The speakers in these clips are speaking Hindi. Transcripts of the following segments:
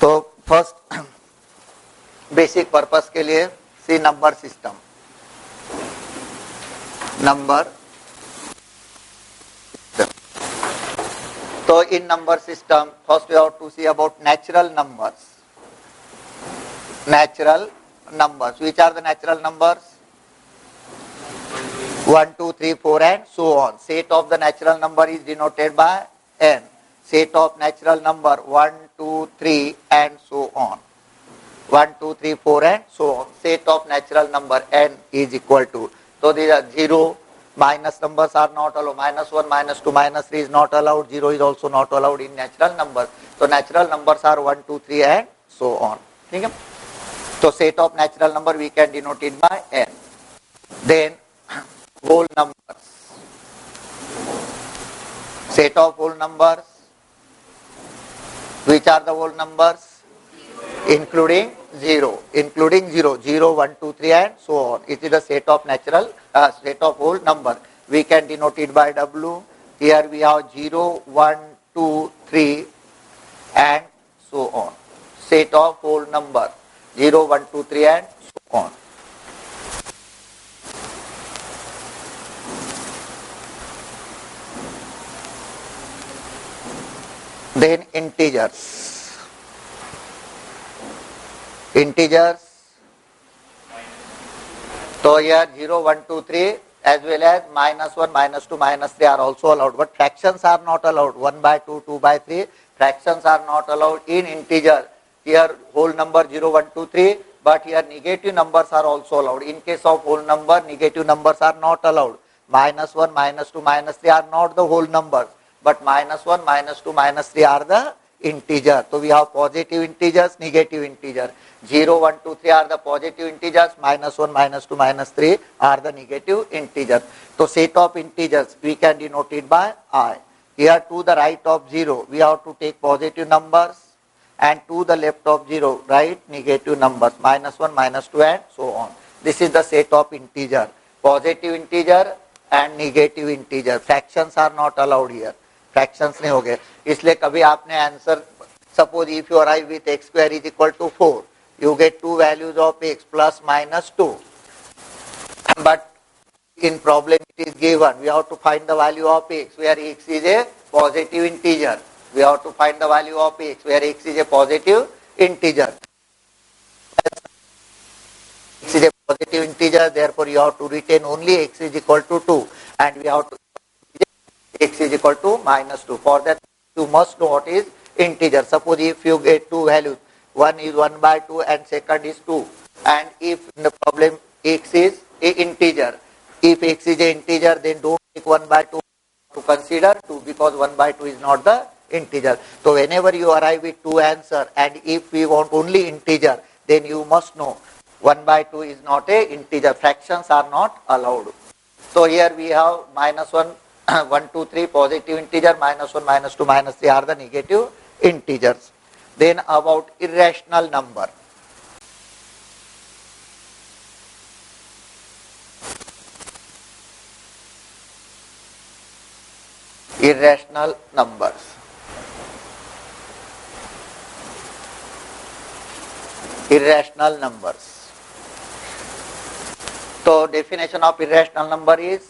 तो फर्स्ट बेसिक पर्पस के लिए see number system. Number so in number system first we have to see about natural numbers. Which are the natural numbers? 1 2 3 4 and so on. Set of the natural number is denoted by n. Set of natural number 1 2 3 and so on. 1 2 3 4 and so on. Set of natural number n is equal to, so these are 0. Minus numbers are not allowed. -1, -2, -3 is not allowed. 0 is also not allowed in natural numbers. So natural numbers are 1, 2, 3 and so on. Okay? So set of natural number we can denote it by n. Then whole numbers. Set of whole numbers. Which are the whole numbers? Including 0. 0, 1, 2, 3 and so on. It is the set of set of whole number. We can denote it by W. Here we have 0, 1, 2, 3 and so on. Set of whole number. 0, 1, 2, 3 and so on. Then integers. So here 0, 1, 2, 3 as well as -1, -2, -3 are also allowed, but fractions are not allowed. 1 by 2, 2 by 3, fractions are not allowed in integer. Here whole number 0, 1, 2, 3, but here negative numbers are also allowed. In case of whole number, negative numbers are not allowed. -1, -2, -3 are not the whole numbers, but -1, -2, -3 are the integer. So we have positive integers, negative integer. 0, 1, 2, 3 are the positive integers, -1, -2, -3 are the negative integers. So set of integers we can denote it by I. Here to the right of 0 we have to take positive numbers, and to the left of 0 write negative numbers, -1, -2 and so on. This is the set of integer. Positive integer and negative integer. Fractions are not allowed here. Fractions नहीं हो गए, इसलिए कभी आपने answer, suppose if you arrive with x square is equal to 4, you get two values of x plus minus 2, but in problem it is given we have to find the value of x where x is a positive integer. We have to find the value of x where x is a positive integer. X is a positive integer, therefore you have to retain only x is equal to 2, and we have to x is equal to -2. For that you must know what is integer. Suppose if you get two values, one is 1 by 2 and second is 2, and if in the problem x is a integer, if x is a integer, then don't take 1 by 2 to consider 2, because 1 by 2 is not the integer. So whenever you arrive with two answer, and if we want only integer, then you must know 1 by 2 is not a integer. Fractions are not allowed. So here we have -1, 1, 2, 3 positive integer, -1, -2, -3 are the negative integers. Then about irrational number. Irrational numbers. Irrational numbers. So definition of irrational number is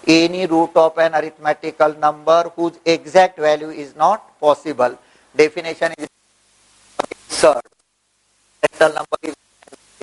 any root of an arithmetical number whose exact value is not possible. Definition is absurd. Irrational number is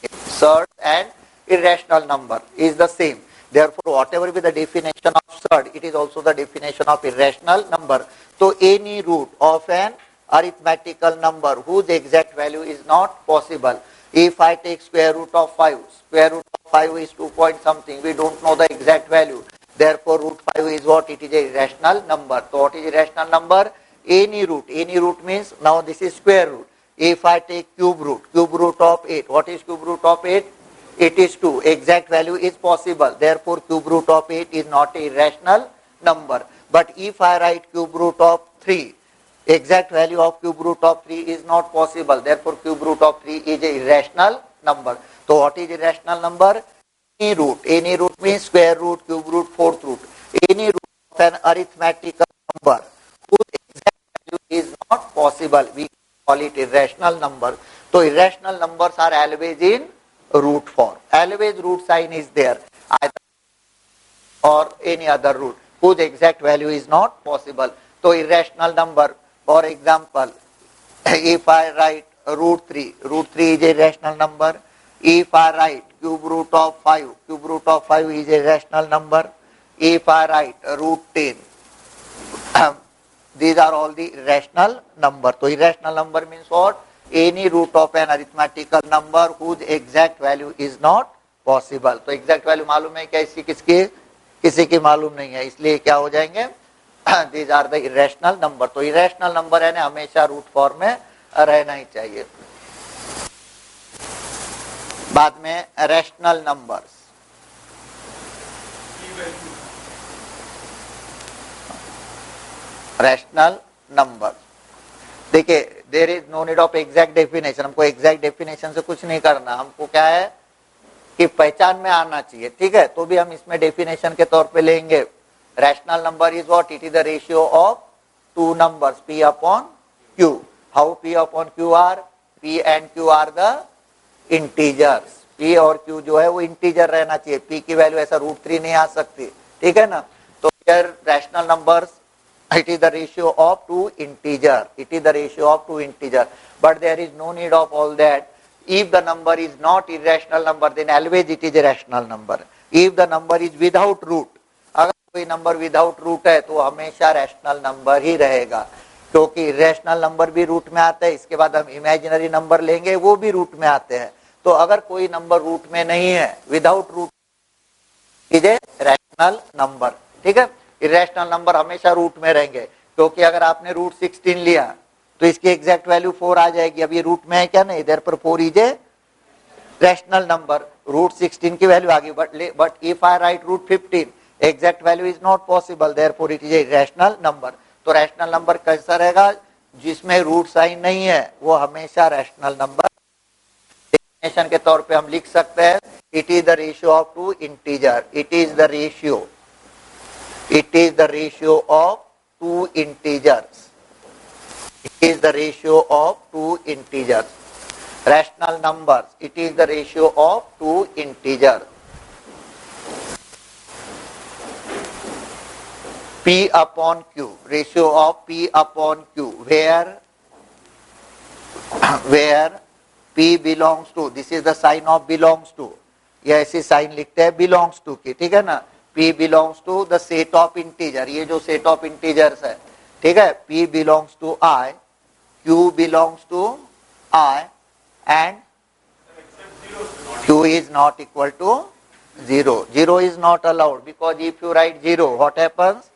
absurd and irrational number is the same. Therefore, whatever be the definition of absurd, it is also the definition of irrational number. So any root of an arithmetical number whose exact value is not possible. If I take square root of 5, square root of 5 is 2 point something, we don't know the exact value. Therefore, root 5 is what? It is a irrational number. So, what is irrational number? Any root. Any root means, now this is square root. If I take cube root of 8, what is cube root of 8? It is 2. Exact value is possible. Therefore, cube root of 8 is not a irrational number. But if I write cube root of 3, exact value of cube root of 3 is not possible. Therefore, cube root of 3 is a irrational number. So, what is irrational number? Any root. Any root means square root, cube root, fourth root. Any root of an arithmetical number whose exact value is not possible. We call it irrational number. So irrational numbers are always in root form. Always root sign is there, either or any other root whose exact value is not possible. So irrational number, for example, if I write root 3 is a rational number. If I write cube root of 5 is a rational number. If I write root 10, these are all the irrational number. So irrational number means what? Any root of an arithmetical number whose exact value is not possible. तो exact value मालूम है क्या इसकी किसकी? किसी की मालूम नहीं है, इसलिए क्या हो जाएंगे? These are the irrational number. तो irrational number है ना हमेशा रूट फॉर्म में रहना ही चाहिए. बाद में रैशनल नंबर्स. रैशनल नंबर देखिए, there is no need of exact definition. हमको एग्जैक्ट डेफिनेशन से कुछ नहीं करना, हमको क्या है कि पहचान में आना चाहिए. ठीक है, तो भी हम इसमें डेफिनेशन के तौर पे लेंगे. Rational number is what? It is the ratio of two numbers p upon q. How p upon q are? p and q are the integers. p और q जो है वो इंटीजर रहना चाहिए. p की वैल्यू ऐसा √3 नहीं आ सकती. ठीक है ना. तो here rational numbers, it is the ratio of two integer. It is the ratio of two integer. But there is no need of all that. If the number is not irrational number, then always it is a rational number. If the number is without root, अगर कोई नंबर without root है तो हमेशा रैशनल नंबर ही रहेगा, क्योंकि irrational नंबर भी रूट में आता है. इसके बाद हम इमेजिनरी नंबर लेंगे, वो भी रूट में आते हैं. तो अगर कोई नंबर रूट में नहीं है, without root, is a rational number. ठीक है, इरेशनल नंबर हमेशा रूट में रहेंगे, क्योंकि अगर आपने रूट 16 लिया तो इसकी एग्जैक्ट वैल्यू 4 आ जाएगी. अब ये रूट में है क्या? नहीं, इधर पर 4 is a rational number. Root 16 की वैल्यू आ गई. But if I write root 15, exact value is not possible, therefore it is a rational number. तो रैशनल नंबर कैसा रहेगा? जिसमें रूट साइन नहीं है वो हमेशा रैशनल नंबर. डेफिनेशन के तौर पे हम लिख सकते हैं, it is the ratio of two integer. It is the ratio of two integers. It is the ratio of two integers. Rational numbers, it is the ratio of two integers. P upon Q, ratio of P upon Q, where P belongs to, this is the sign of belongs to. ये ऐसी साइन लिखते हैं belongs to की. ठीक है ना. P belongs to the set of integer. ये जो set of integers है, ठीक है, P belongs to I, Q belongs to I, and Q is not equal to 0. 0 is not allowed, because if you write 0, what happens?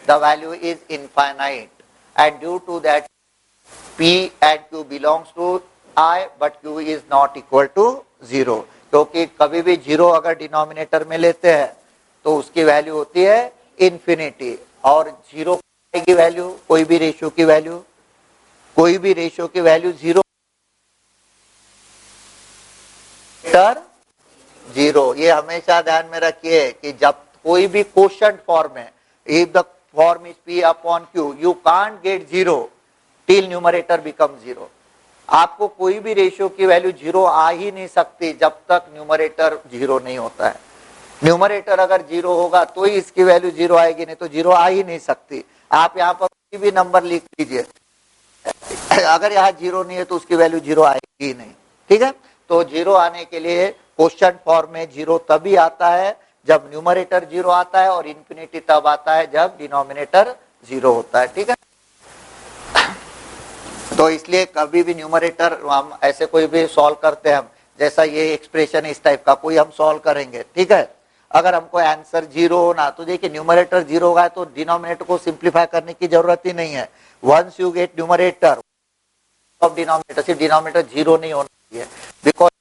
The value is infinite, and due to that P and Q belongs to I, but Q is not equal to 0. क्योंकि कभी भी 0 अगर डिनोमिनेटर में लेते हैं तो उसकी वैल्यू होती है इन्फिनिटी. और 0 की वैल्यू, कोई भी रेशियो की वैल्यू 0. ये हमेशा ध्यान में रखिए कि जब कोई भी क्वोशंट फॉर्म है, if the form is p upon q, you can't get 0 till numerator become 0. आपको कोई भी रेशियो की वैल्यू 0 आ ही नहीं सकती जब तक न्यूमरेटर 0 नहीं होता है. न्यूमरेटर अगर 0 होगा तो ही इसकी वैल्यू 0 आएगी, नहीं तो 0 आ ही नहीं सकती. आप यहाँ पर कोई भी नंबर लिख लीजिए, अगर यहाँ 0 नहीं है तो उसकी वैल्यू 0 आएगी ही नहीं. ठीक है, तो 0 आने के लिए क्वोशंट फॉर्म में 0 तभी आता है जब न्यूमरेटर 0 आता है, और इन्फिनिटी तब आता है जब डिनोमिनेटर 0 होता है. ठीक है, तो इसलिए कभी भी न्यूमरेटर हम ऐसे कोई भी सॉल्व करते हैं, हम जैसा ये एक्सप्रेशन इस टाइप का कोई हम सॉल्व करेंगे. ठीक है, अगर हमको आंसर 0 होना, तो देखिए न्यूमरेटर 0 होगा तो डिनोमिनेटर को सिंप्लीफाई करने की जरूरत ही नहीं है. Once you get numerator of denominator, सिर्फ डिनोमिनेटर 0 नहीं होना चाहिए, बिकॉज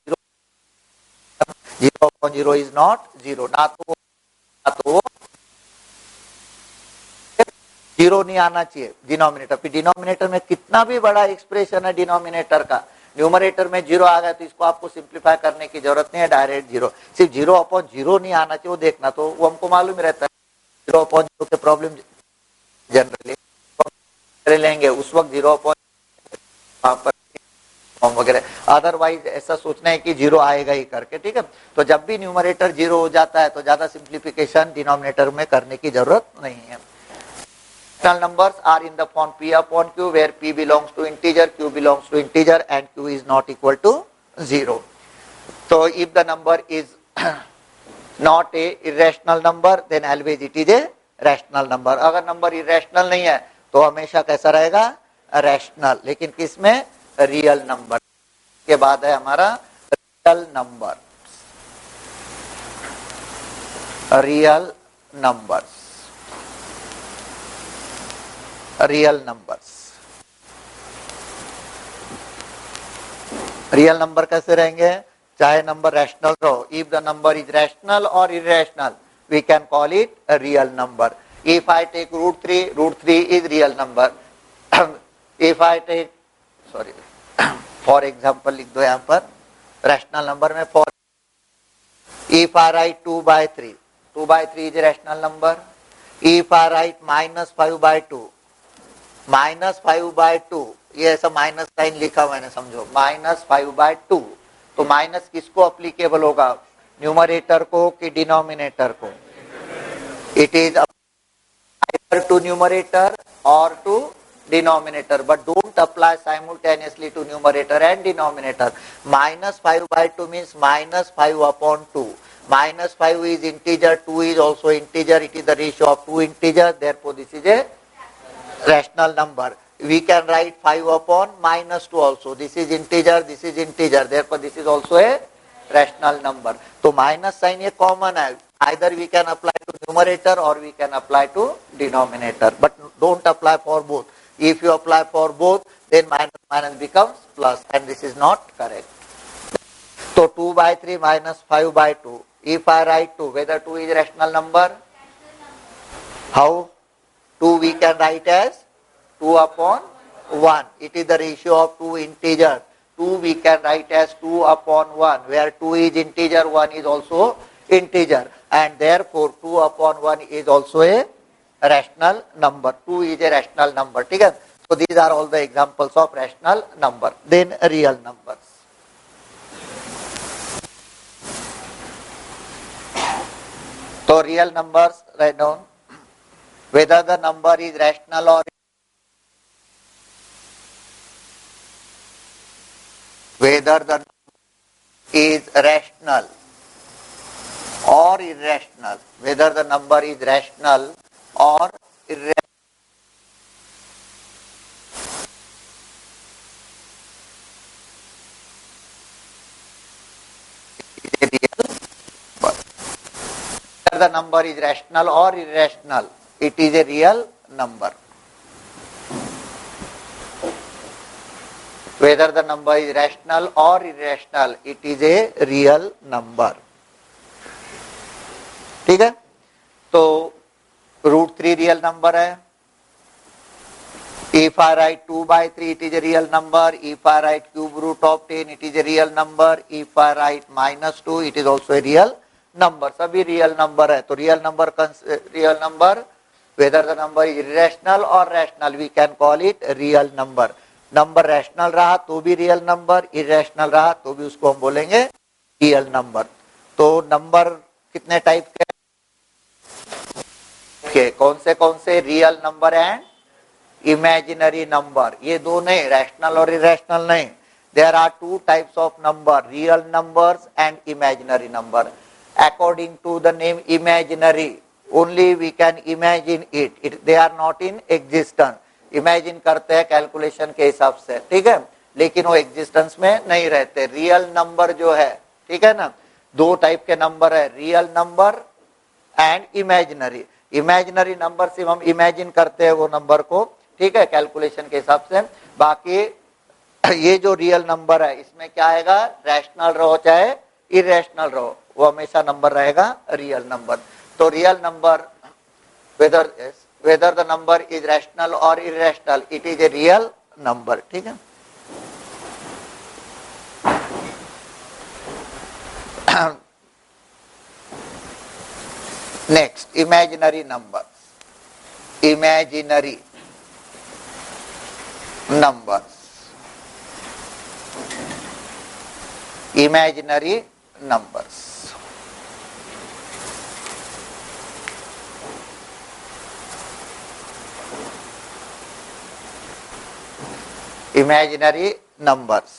0 इज नॉट 0. ना तो 0 नहीं आना चाहिए डिनोमिनेटर. फिर डिनोमिनेटर में कितना भी बड़ा एक्सप्रेशन है डिनोमिनेटर का, न्यूमरेटर में 0 आ गया तो इसको आपको सिंप्लीफाई करने की जरूरत नहीं है, डायरेक्ट 0. सिर्फ 0 अपॉन 0 नहीं आना चाहिए, वो देखना, तो वो हमको मालूम ही रहता है. 0 अपॉन 0 के प्रॉब्लम जनरली लेंगे उस वक्त 0 अपॉन वहां पर फॉर्म वगैरह, अदरवाइज ऐसा सोचना है कि जीरो आएगा ही करके, ठीक है। तो जब भी न्यूमरेटर जीरो हो जाता है तो ज्यादा सिंप्लीफिकेशन डिनोमिनेटर में करने की जरूरत नहीं है। Rational numbers are in the form p upon q where p belongs to integer, q belongs to integer and q is not equal to 0. So if the number is not a irrational number then always it is a rational number. अगर नंबर irrational नहीं है तो हमेशा कैसा रहेगा, रैशनल। लेकिन किसमें, रियल नंबर के बाद है हमारा real number, real numbers, real numbers. Real number कैसे रहेंगे, चाहे नंबर रैशनल रहो, if the number is rational और irrational we can call it a real number. If I take root three is real number. If I take sorry for example लिख दो यहाँ पर रैशनल नंबर में, for if I write 2/3, 2/3 is rational number. If I write -5/2, -5/2, ये ऐसा माइनस साइन लिखा मैंने, समझो -5/2, तो माइनस किसको अप्लीकेबल होगा, न्यूमरेटर को कि डिनोमिनेटर को, it is either to numerator or to denominator, but don't apply simultaneously to numerator and denominator. -5/2 means -5/2. -5 is integer, 2 is also integer, it is the ratio of two integers, therefore this is a rational number. We can write 5/-2 also, this is integer, therefore this is also a rational number. तो माइनस साइन ये कॉमन है, either we can apply to numerator or we can apply to denominator, but don't apply for both. If you apply for both then minus becomes plus and this is not correct. So 2/3 -5/2, if I write 2, whether 2 is rational number, how 2 we can write as 2/1, it is the ratio of two integers. 2 we can write as 2/1, where 2 is integer, 1 is also integer, and therefore 2/1 is also a rational number. 2 is a rational number, ठीक है। So these are all the examples of rational number. Then real numbers. So real numbers, write down whether the number is rational or whether the number is rational or irrational, whether the number is rational or irrational. Whether the number is rational or irrational, it is a real number. Whether the number is rational or irrational, it is a real number. ठीक है, तो √3 रियल नंबर है। If I write 2/3, it is a real number. If I write cube root of 10, it is a real number. If I write -2, it is also a real number. सभी रियल नंबर है, तो real number whether the number is irrational or rational, we can call it real number. Number rational रहा तो भी रियल नंबर, इरेशनल रहा तो भी उसको हम बोलेंगे रियल नंबर। तो नंबर कितने टाइप के, कौन से real number and imaginary number, ये दो नहीं, रैशनल और इरेशनल नहीं। There are two types of number, real numbers and imaginary number. According to the name imaginary, only we can imagine it, they are not in existence. Imagine करते हैं कैलकुलेशन के हिसाब से, ठीक है, लेकिन वो एग्जिस्टेंस में नहीं रहते। रियल नंबर जो है, ठीक है ना, दो टाइप के नंबर है, real number and imaginary. Imaginary number से हम इमेजिन करते हैं वो नंबर को, ठीक है, कैलकुलेशन के हिसाब से। बाकी ये जो रियल नंबर है इसमें क्या आएगा, रैशनल रहो चाहे इरेशनल रहो, वो हमेशा नंबर रहेगा रियल नंबर। तो real number whether the number is rational or irrational, it is a real number, ठीक है। Next, imaginary numbers. Imaginary numbers. imaginary numbers. Imaginary numbers.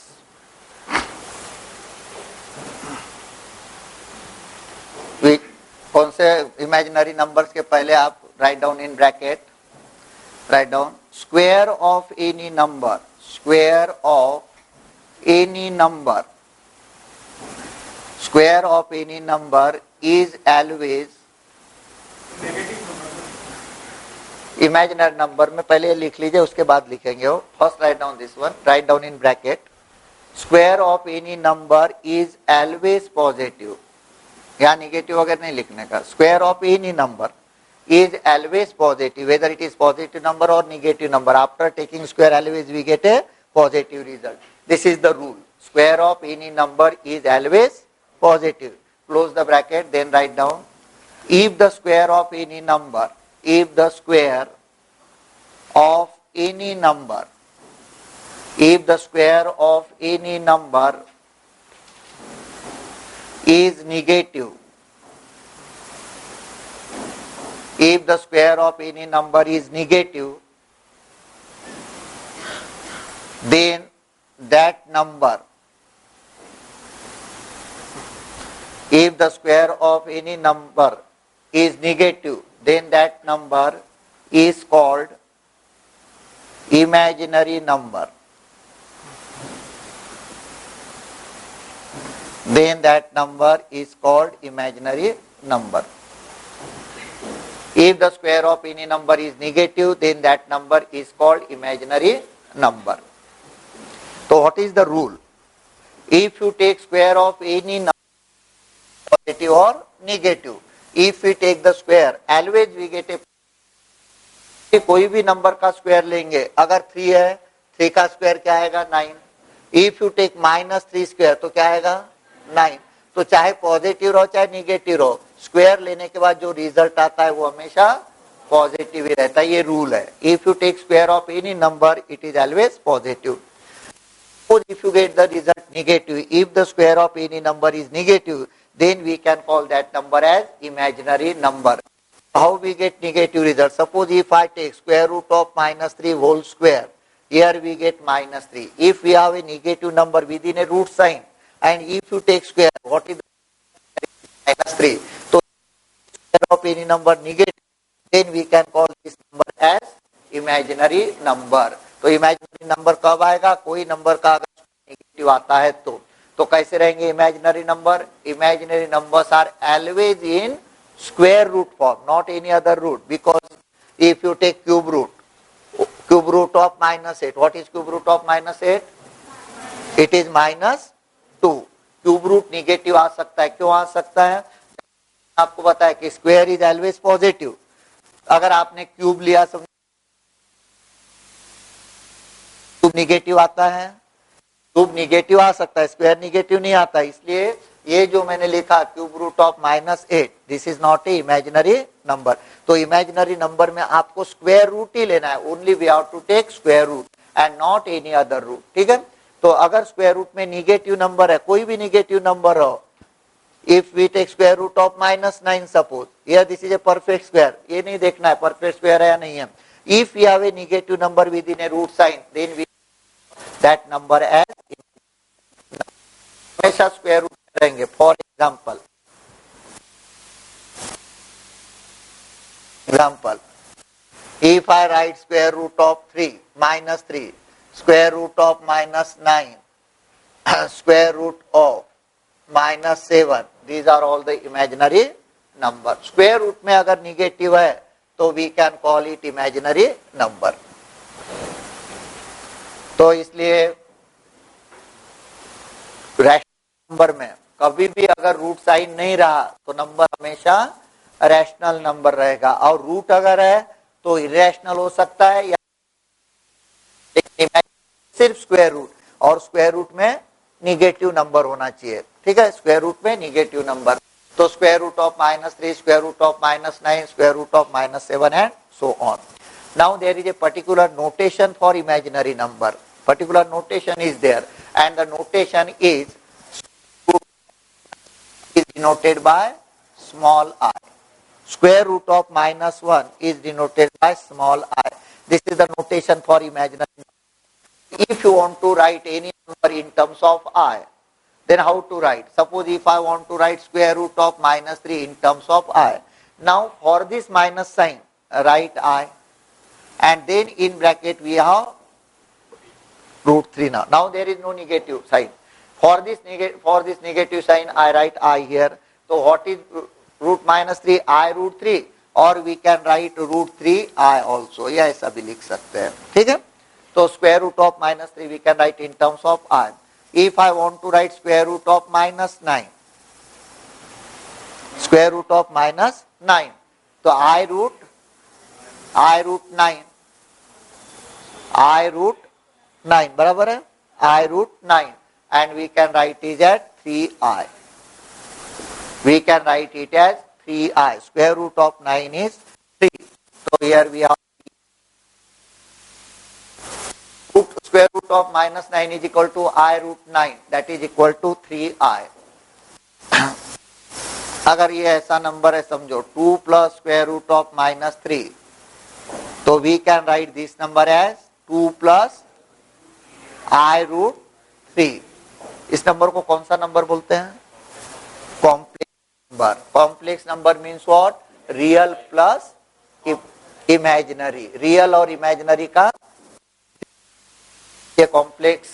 कौन से इमेजिनरी नंबर्स के पहले आप write down in bracket, write down square of any number, square of any number, square of any number is always imaginary number में पहले लिख लीजिए, उसके बाद लिखेंगे वो. First write down this one, write down in bracket square of any number is always positive. यहाँ निगेटिव वगैरह नहीं लिखने का. Square of any number is always positive, whether it is positive number or negative number. After taking square always we get a positive result. This is the rule. Square of any number is always positive. Close the bracket, then write down. If the square of any number, if the square of any number, if the square of any number is negative, if the square of any number is negative, then that number, if the square of any number is negative, then that number is called imaginary number. Then that number is called imaginary number. If the square of any number is negative, then that number is called imaginary number. So what is the rule? If you take square of any number, positive or negative, if we take the square, always we get a, कोई भी नंबर का स्क्वायर लेंगे, अगर 3 है, 3 का स्क्वायर क्या आएगा 9. इफ यू टेक -3 स्क्वायर तो क्या आएगा 9. तो चाहे पॉजिटिव रहो चाहे निगेटिव रहो, स्क्वायर लेने के बाद जो रिजल्ट आता है वो हमेशा पॉजिटिव ही रहता है. ये रूल है. If you take square of any number it is always positive. If you get the result negative, if the square of any number is negative, then we can call that number as imaginary number. How we get negative result? Suppose if I take square root of -3 whole square, here we get -3. If we have a negative number within a root sign, and if you take square, what is the -3? So square of any number negative, then we can call this number as imaginary number. तो इमेजिनरी नंबर कब आएगा? कोई नंबर का अगर नेगेटिव आता है तो कैसे रहेंगे imaginary number? Imaginary numbers are always in square root form, not any other root. Because if you take cube root of -8, what is cube root of -8? It is -2. Cube root negative आ सकता है. क्यों आ सकता है? आपको बताया कि स्क्वायर इज ऑलवेज पॉजिटिव. अगर आपने क्यूब लिया, क्यूब निगेटिव आता है, क्यूब निगेटिव आ सकता है, स्क्वायर निगेटिव नहीं आता. इसलिए ये जो मैंने लिखा cube root of -8, this is not a imaginary number. तो इमेजिनरी नंबर में आपको स्क्वायर रूट ही लेना है. Only we have to take square root and not any other root. ठीक है. तो अगर स्क्वायर रूट में निगेटिव नंबर है, कोई भी निगेटिव नंबर हो, if we take square root of -9 suppose, here this is a perfect square. ये नहीं देखना है परफेक्ट स्क्वायर है या नहीं है. If we have a negative number within a root sign, then we that number as हमेशा स्क्वायर रूट में रहेंगे. For example if I write square root of 3, -3, square root of -9, square root of -7, these are all the imaginary number. Square root में अगर निगेटिव है तो we can call it imaginary number. तो इसलिए रैशनल नंबर में कभी भी अगर रूट साइन नहीं रहा तो नंबर हमेशा रैशनल नंबर रहेगा. और रूट अगर है तो इरेशनल हो सकता है या सिर्फ स्क्वायर रूट, और स्क्वायर रूट में निगेटिव नंबर होना चाहिए. ठीक है. स्क्वायर रूट में निगेटिव नंबर. तो square root of -3, square root of -9, square root of -7 and so on. Now there is a particular notation for imaginary number. Particular notation is there, and the notation is denoted by small I. Square root of minus 1 is denoted by small I. This is the notation for imaginary number. If you want to write any number in terms of I, then how to write? Suppose if I want to write square root of minus 3 in terms of I. Now for this minus sign, write I. And then in bracket we have root 3 now. Now there is no negative sign. For this negative sign, I write I here. So what is root minus 3? I root 3. Or we can write root 3 I also. यह ऐसा भी लिख सकते हैं. ठीक है? तो square root of minus 3 we can write in terms of I. If I want to write square root of minus 9. Square root of minus 9. So I root 9. I root 9. बराबर है? I root 9. And we can write it as 3I. We can write it as 3I. Square root of 9 is 3. So here we have square root of minus 9 is equal to I root 9. That is equal to 3I. अगर ये ऐसा नंबर है समझो 2 plus square root of minus 3. तो we can write this number as 2 plus I root 3. इस नंबर को कौन सा नंबर बोलते हैं? Complex number. Complex number means what? Real plus imaginary. Real और इमेजिनरी का ये कॉम्प्लेक्स.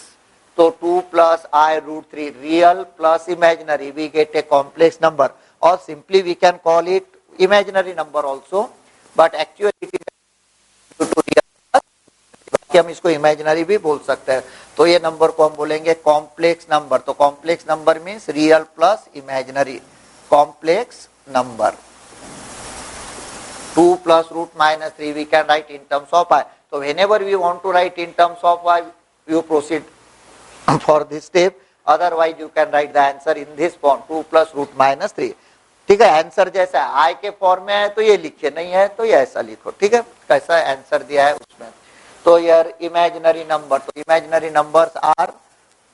तो 2 plus I root 3 real plus imaginary, we get a complex number, or simply we can call it imaginary number also, but actually it is due to real plus, बाकी हम इसको imaginary भी बोल सकते हैं. तो ये नंबर को हम बोलेंगे कॉम्प्लेक्स नंबर. तो complex number means real plus imaginary. Complex number. 2 plus root minus 3 we can write in terms of I. So whenever we want to write in terms of I, you proceed for this step. Otherwise you can write the answer in this form 2 plus root minus 3. ठीक है? आंसर जैसा है I के फॉर्म में है तो ये लिखिए, नहीं है तो ये ऐसा लिखो. ठीक है? कैसा आंसर दिया है उसमें. तो यार imaginary number. तो imaginary numbers are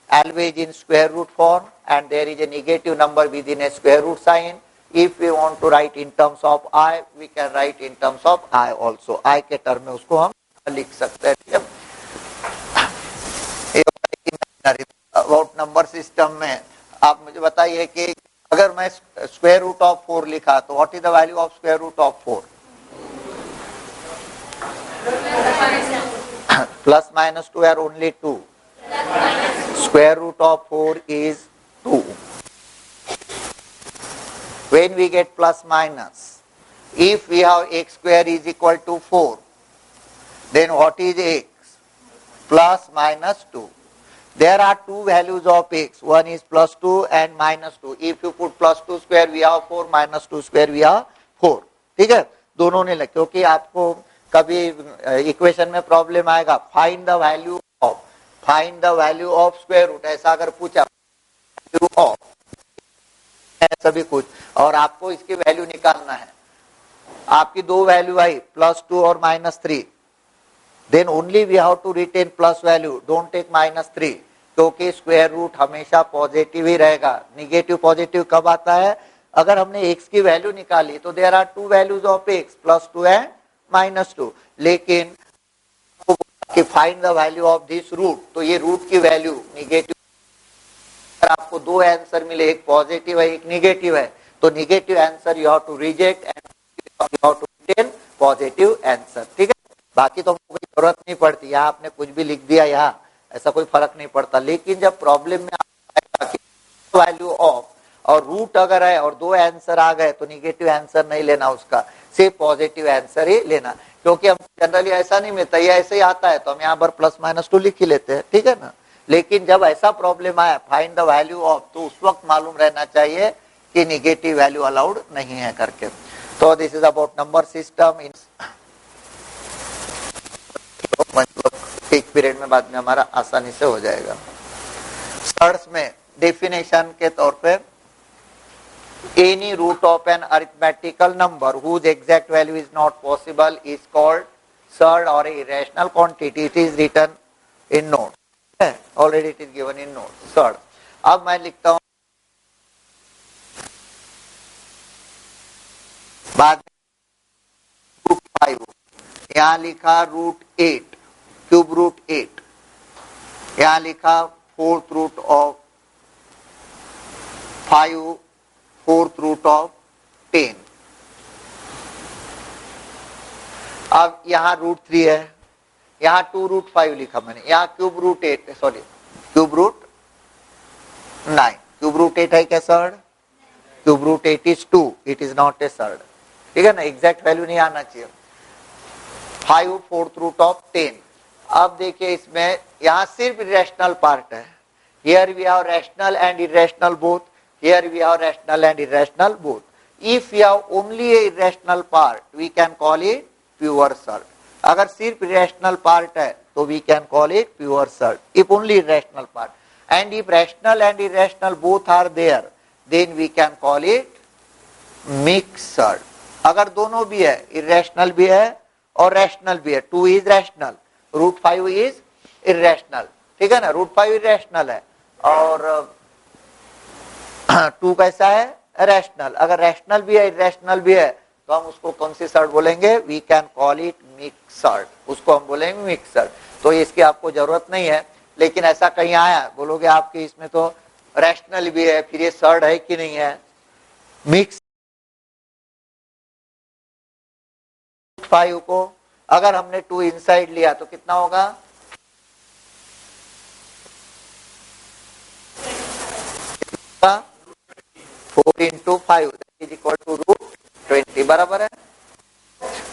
always in square root form and there is a negative number within a square root sign. If we want to write in terms of I, we can write in terms of I also. I के टर्म में उसको हम लिख सकते हैं. ठीक है? अबाउट नंबर सिस्टम में आप मुझे बताइए कि अगर मैं स्क्वायर रूट ऑफ 4 लिखा तो what is the value of square root of 4? Plus minus 2 are only 2. Square root of 4 is 2. When we get plus minus, if we have x square is equal to 4, then what is x? Plus minus 2. There are two values of x. One is plus 2 and minus 2. If you put plus 2 square we have 4, minus 2 square we have 4. ठीक है? दोनों ने लगे, क्योंकि आपको कभी इक्वेशन में प्रॉब्लम आएगा. Find the value of square root, ऐसा अगर पूछा सभी कुछ, और आपको इसकी वैल्यू निकालना है. आपकी दो वैल्यू आई प्लस 2 और minus 3. Then only we have to retain plus value. Don't take minus 3. क्योंकि स्क्वायर रूट हमेशा पॉजिटिव ही रहेगा. निगेटिव पॉजिटिव कब आता है? अगर हमने x की वैल्यू निकाली तो there are two values of x, plus 2 and minus 2. लेकिन कि find the value of this root, तो ये रूट की वैल्यू निगेटिव. अगर आपको दो आंसर मिले, एक पॉजिटिव है एक निगेटिव है, तो negative answer you have to reject and you have to retain positive answer. ठीक है? बाकी तो हमको कोई जरूरत नहीं पड़ती. यहाँ आपने कुछ भी लिख दिया, यहाँ ऐसा कोई फर्क नहीं पड़ता. लेकिन जब प्रॉब्लम में वैल्यू ऑफ और रूट अगर है और दो आंसर आ गए तो निगेटिव आंसर नहीं लेना, उसका सिर्फ पॉजिटिव आंसर ही लेना. क्योंकि हम जनरली ऐसा नहीं मिलता, ये ऐसे ही आता है तो हम यहाँ पर प्लस माइनस 2 लिख ही लेते हैं. ठीक है ना? लेकिन जब ऐसा प्रॉब्लम आया फाइंड द वैल्यू ऑफ, तो उस वक्त मालूम रहना चाहिए कि निगेटिव वैल्यू अलाउड नहीं है करके. तो this is about number system. इन एक पीरियड में बाद में हमारा आसानी से हो जाएगा. सर्च में डेफिनेशन के तौर पे any root of an arithmetical number whose exact value is not possible is called surd or irrational quantity. It is written in notes. Already it is given in notes. surd. अब मैं लिखता हूं बाद में रूट 5, यहाँ लिखा रूट 8, क्यूब रूट 8, यहाँ लिखा fourth root of 5, fourth root of 10। अब यहाँ रूट 3 है, यहाँ 2 रूट 5 लिखा मैंने, यहाँ cube root 8, sorry cube root 9, cube root 8 है क्या surd? Cube root 8 is 2, it is not a surd, ठीक है ना, एग्जैक्ट वैल्यू नहीं आना चाहिए। 5 फोर्थ रूट ऑफ 10। अब देखिए इसमें यहाँ सिर्फ इरेशनल पार्ट है, here we have rational and irrational both, here we have rational and irrational both. If you have only a irrational part we can call it pure surd. अगर सिर्फ इरेशनल पार्ट है तो we can call it pure surd, if only irrational part, and if rational and irrational both are there then we can call it mixed. अगर दोनों भी है, इरेशनल भी है और रैशनल भी है, 2 is rational, root 5 is irrational, ठीक है ना, रूट 5 इरेशनल है और 2 कैसा है? रैशनल। अगर रैशनल भी है इरेशनल भी है तो हम उसको कौन सी सर्ड बोलेंगे? We can call it mixed, उसको हम बोलेंगे मिक्सड। तो इसकी आपको जरूरत नहीं है, लेकिन ऐसा कहीं आया बोलोगे आपके इसमें तो रैशनल भी है, फिर ये सर्ड है कि नहीं है? मिक्स 5 को अगर हमने 2 इनसाइड लिया तो कितना होगा? 4 into 5 is equal to root 20, बराबर है।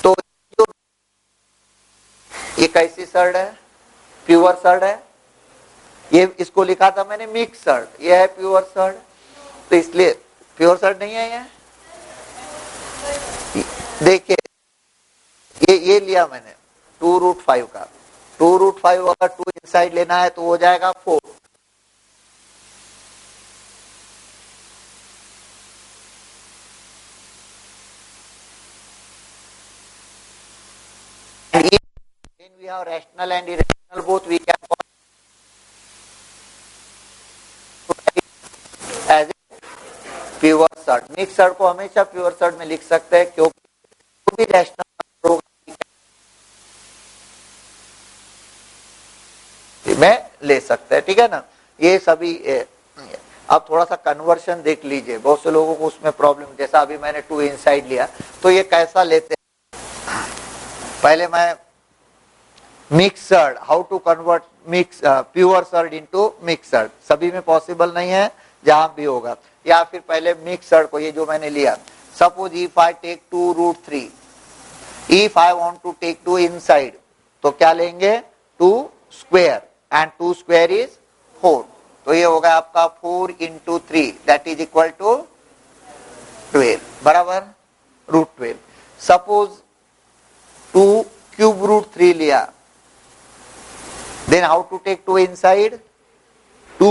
तो ये कैसी सर्ड है? प्योर सर्ड है। ये इसको लिखा था मैंने मिक्स सर्ड, ये है प्योर सर्ड, तो इसलिए प्योर सर्ड नहीं है ये। देखिए ये लिया मैंने 2 रूट 5 का, 2 रूट 5 अगर 2 इनसाइड लेना है तो हो जाएगा 4। When we have rational and irrational both, we can call as a pure surd. Mix surd को हमेशा प्योर सर्ड में लिख सकते हैं क्योंकि जो भी रैशनल में ले सकते हैं, ठीक है ना। ये सभी अब थोड़ा सा कन्वर्शन देख लीजिए, बहुत से लोगों को उसमें प्रॉब्लम, जैसा अभी मैंने 2 इनसाइड लिया तो ये कैसा लेते हैं। पहले मैं mixed, how to convert mix pure surd into mixed, सभी में पॉसिबल नहीं है, जहां भी होगा। या फिर पहले मिक्सड को, ये जो मैंने लिया, suppose if I take 2 root 3, if I want to take 2 inside तो क्या लेंगे? 2 स्क्वायर, एंड 2 स्क्वायर इज 4, तो ये होगा आपका 4 into 3 that is equal to 12, बराबर रूट 12। सपोज 2 क्यूब रूट 3 लिया, then how to take 2 inside? 2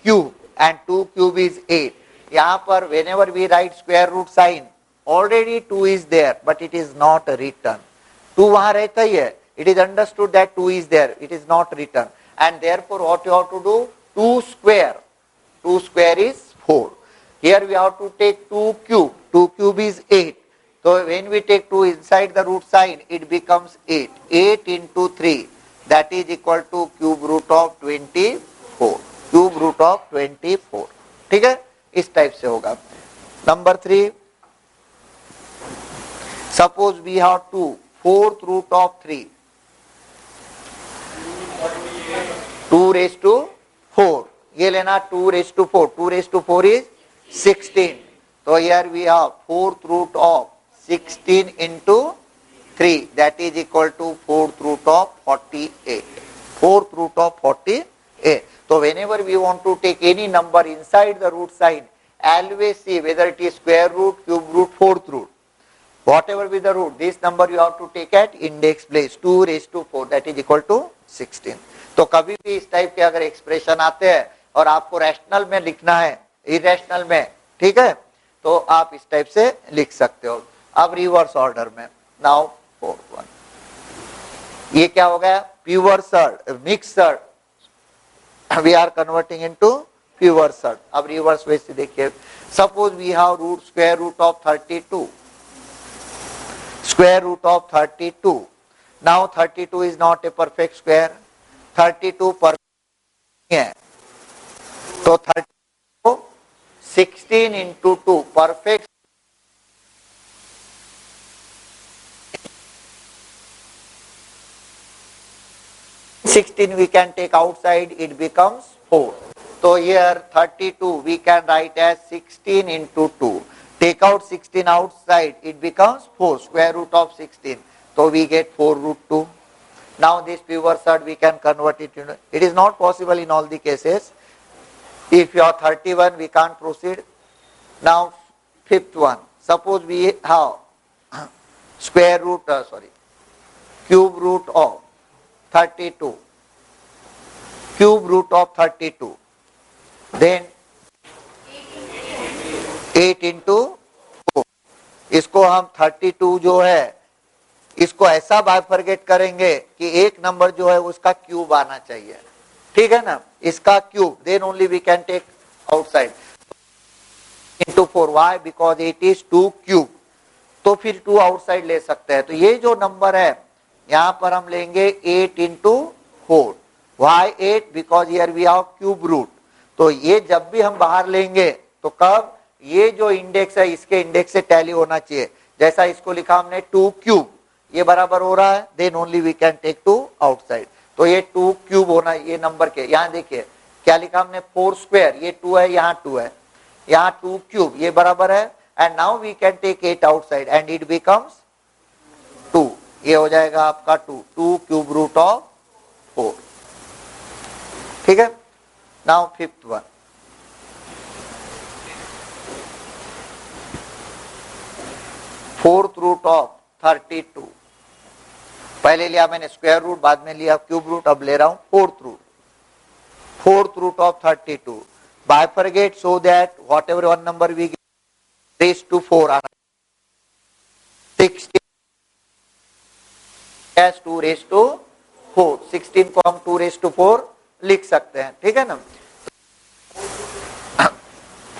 cube, and 2 cube is 8. यहाँ पर whenever we write square root sign, already 2 is there, but it is not written. 2 वहाँ रहता ही है, it is understood that 2 is there, it is not written, and therefore what you have to do? 2 square, 2 square is 4. Here we have to take 2 cube, 2 cube is 8. So when we take 2 inside the root sign, it becomes 8. 8 into 3 that is equal to cube root of 24, cube root of 24, ठीक है, इस टाइप से होगा। Number 3, suppose we have 2 fourth root of 3, 2 raised to 4, ये लेना 2 raised to 4, 2 raised to 4 is 16, तो here we have fourth root of 16 into 3 that is equal to 4th root of 48, 4th root of 48. So whenever we want to take any number inside the root sign, always see whether it is square root, cube root, 4th root, whatever be the root, this number you have to take at index place, 2 raised to 4 that is equal to 16. तो कभी भी इस टाइप के अगर एक्सप्रेशन आते हैं और आपको रैशनल में लिखना है, इरेशनल में, ठीक है, तो आप इस टाइप से लिख सकते हो। अब रिवर्स ऑर्डर में, नाउ 4 1, ये क्या हो गया? Pure surd, mix surd, we are converting into pure surd. अब रिवर्स वे से देखिए, suppose we have root square root of 32, square root of 32. Now 32 is not a perfect square. 32 perfect है, तो 32 16 into 2 perfect. 16 we can take outside, it becomes 4. So here 32 we can write as 16 into 2. Take out 16 outside, it becomes 4, square root of 16. So we get 4 root 2. Now this pure surd we can convert it into, it is not possible in all the cases. If you are 31 we can't proceed. Now fifth one, suppose we have square root, cube root of 32, cube root of 32, then 8 into 4. इसको हम 32 जो है इसको ऐसा बाइफरगेट करेंगे कि एक नंबर जो है उसका क्यूब आना चाहिए, ठीक है ना, इसका cube, then only we can take outside into 4. Why? Because 8 is 2 cube, तो फिर 2 आउटसाइड ले सकते हैं. तो ये जो नंबर है यहां पर हम लेंगे 8 into 4. Why 8? Because here we have cube root. तो ये जब भी हम बाहर लेंगे तो कब, ये जो इंडेक्स है इसके इंडेक्स से टैली होना चाहिए. जैसा इसको लिखा हमने 2 क्यूब, ये बराबर हो रहा है, then only we can take 2 outside. तो ये 2 क्यूब होना, ये नंबर के, यहाँ देखिए क्या लिखा हमने 4 स्क्वायर, ये 2 है, यहाँ 2 है, यहाँ 2 क्यूब, ये बराबर है, and now we can take 8 outside and it becomes 2. ये हो जाएगा आपका 2 क्यूब रूट ऑफ 4. ठीक है. Now fifth one, fourth root of 32. पहले लिया मैंने स्क्वायर रूट, बाद में लिया क्यूब रूट, अब ले रहा हूं fourth root. Fourth root of 32 bifurcate so that whatever one number we get raised to 4 आना, 16 as 2 raised to 4. 16 को हम 2 raised to 4 लिख सकते हैं, ठीक है ना.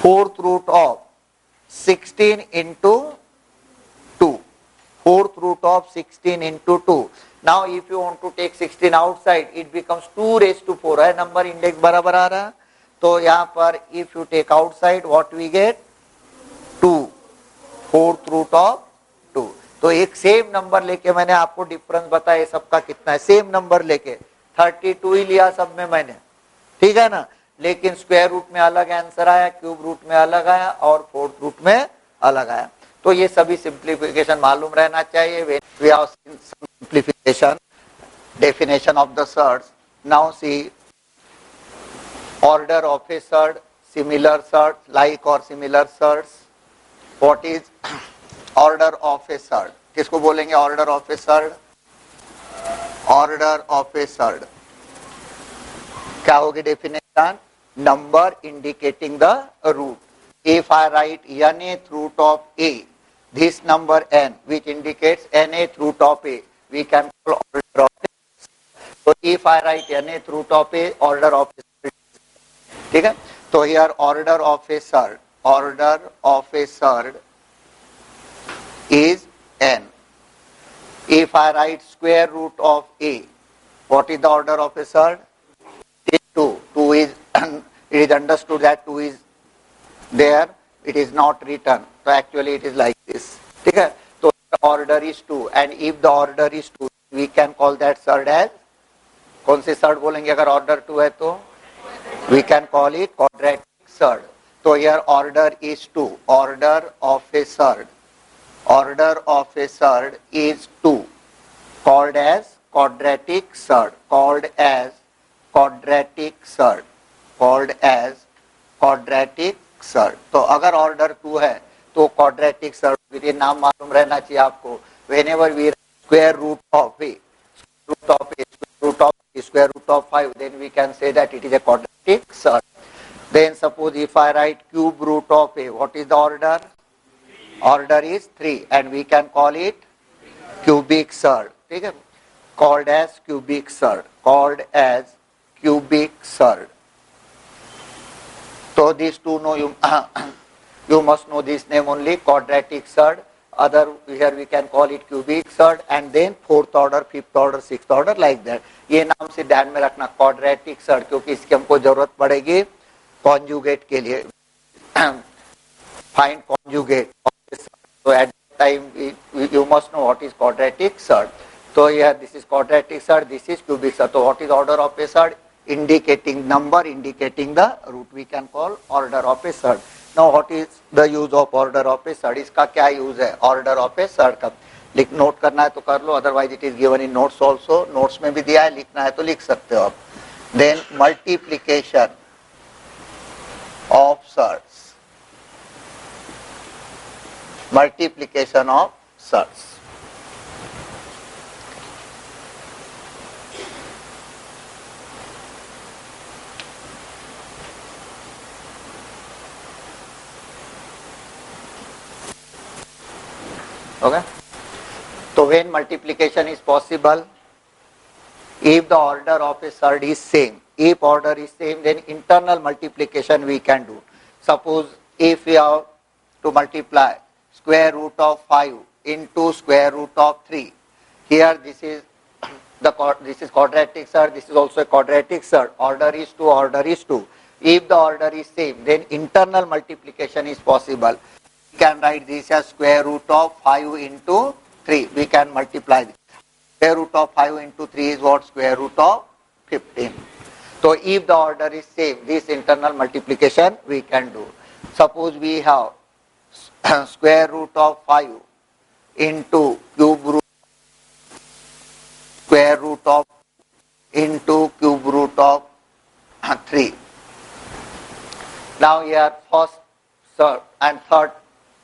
Fourth root of 16 into 2. Fourth root of 16 into 2. Now if you want to take 16 outside, it becomes 2 raised to 4 है, नंबर इंडेक्स बराबर आ रहा है. तो यहाँ पर if you take outside what we get 2, fourth root of 2. तो एक सेम नंबर लेके मैंने आपको डिफरेंस बताया सबका कितना है, सेम नंबर लेके 32 ही लिया सब में मैंने, ठीक है ना, लेकिन स्क्वायर रूट में अलग आंसर आया, क्यूब रूट में अलग आया और फोर्थ रूट में अलग आया. तो ये सभी सिंप्लीफिकेशन मालूम रहना चाहिए. We have seen simplification, definition of the surds. Now see order of a surd, similar surd, like or similar surds. What is order of a surd? किसको बोलेंगे order of a surd? Order of a surd क्या होगी definition? Number indicating the root. If I write nth root of a, this number n which indicates nth root of a, we can call order of a. So if I write nth root of a, order of a, ठीक है. तो here order of a surd, order of a surd is n. If I write square root of a, what is the order of a surd? 2. 2 is it is understood that 2 is there, it is not written, so actually it is like this, ठीक है. तो order is 2 and if the order is 2 we can call that surd as, कौन सी सर्ड बोलेंगे अगर ऑर्डर 2 है तो? We can call it quadratic surd. So here order is 2. Order of a surd. Order of a surd is 2. Called as quadratic surd. Called as quadratic surd. Called as quadratic surd. तो अगर order 2 है तो quadratic surd, ये नाम मालूम रहना चाहिए आपको. Whenever we square root of a, root of a, root of square root of 5, then we can say that it is a quadratic surd. Then suppose if I write cube root of a, what is the order? Order is 3 and we can call it cubic surd, ठीक है. Called as cubic surd. Called as cubic surd. So these two know you you must know this name only, quadratic surd other here we can call it cubic surd, and then fourth order, fifth order, sixth order, like that. ये नाम से ध्यान में रखना quadratic surd, क्योंकि इसकी हमको जरूरत पड़ेगी conjugate के लिए. Find conjugate of this surd. So at that time you must know what is quadratic surd. So here this is quadratic surd, this is cubic surd. So what is order of a surd? Indicating number, indicating the root, we can call order of a surd. Now what is the use of order of a surd? इसका क्या use है order of a surd का? लिख नोट करना है तो कर लो, otherwise it is given in notes also. Notes में भी दिया है, लिखना है तो लिख सकते हो आप. Then multiplication of surds. Multiplication of surds. Okay. So when multiplication is possible, if the order of a surd is same, if order is same, then internal multiplication we can do. Suppose if we have to multiply square root of 5 into square root of 3, here this is quadratic surd, this is also a quadratic surd. Order is 2, order is 2. If the order is same, then internal multiplication is possible. We can write this as square root of 5 into 3. We can multiply this. Square root of 5 into 3 is what? Square root of 15. So if the order is same, this internal multiplication we can do. Suppose we have square root of 5 into cube root square root of into cube root of 3. Now here first, third and third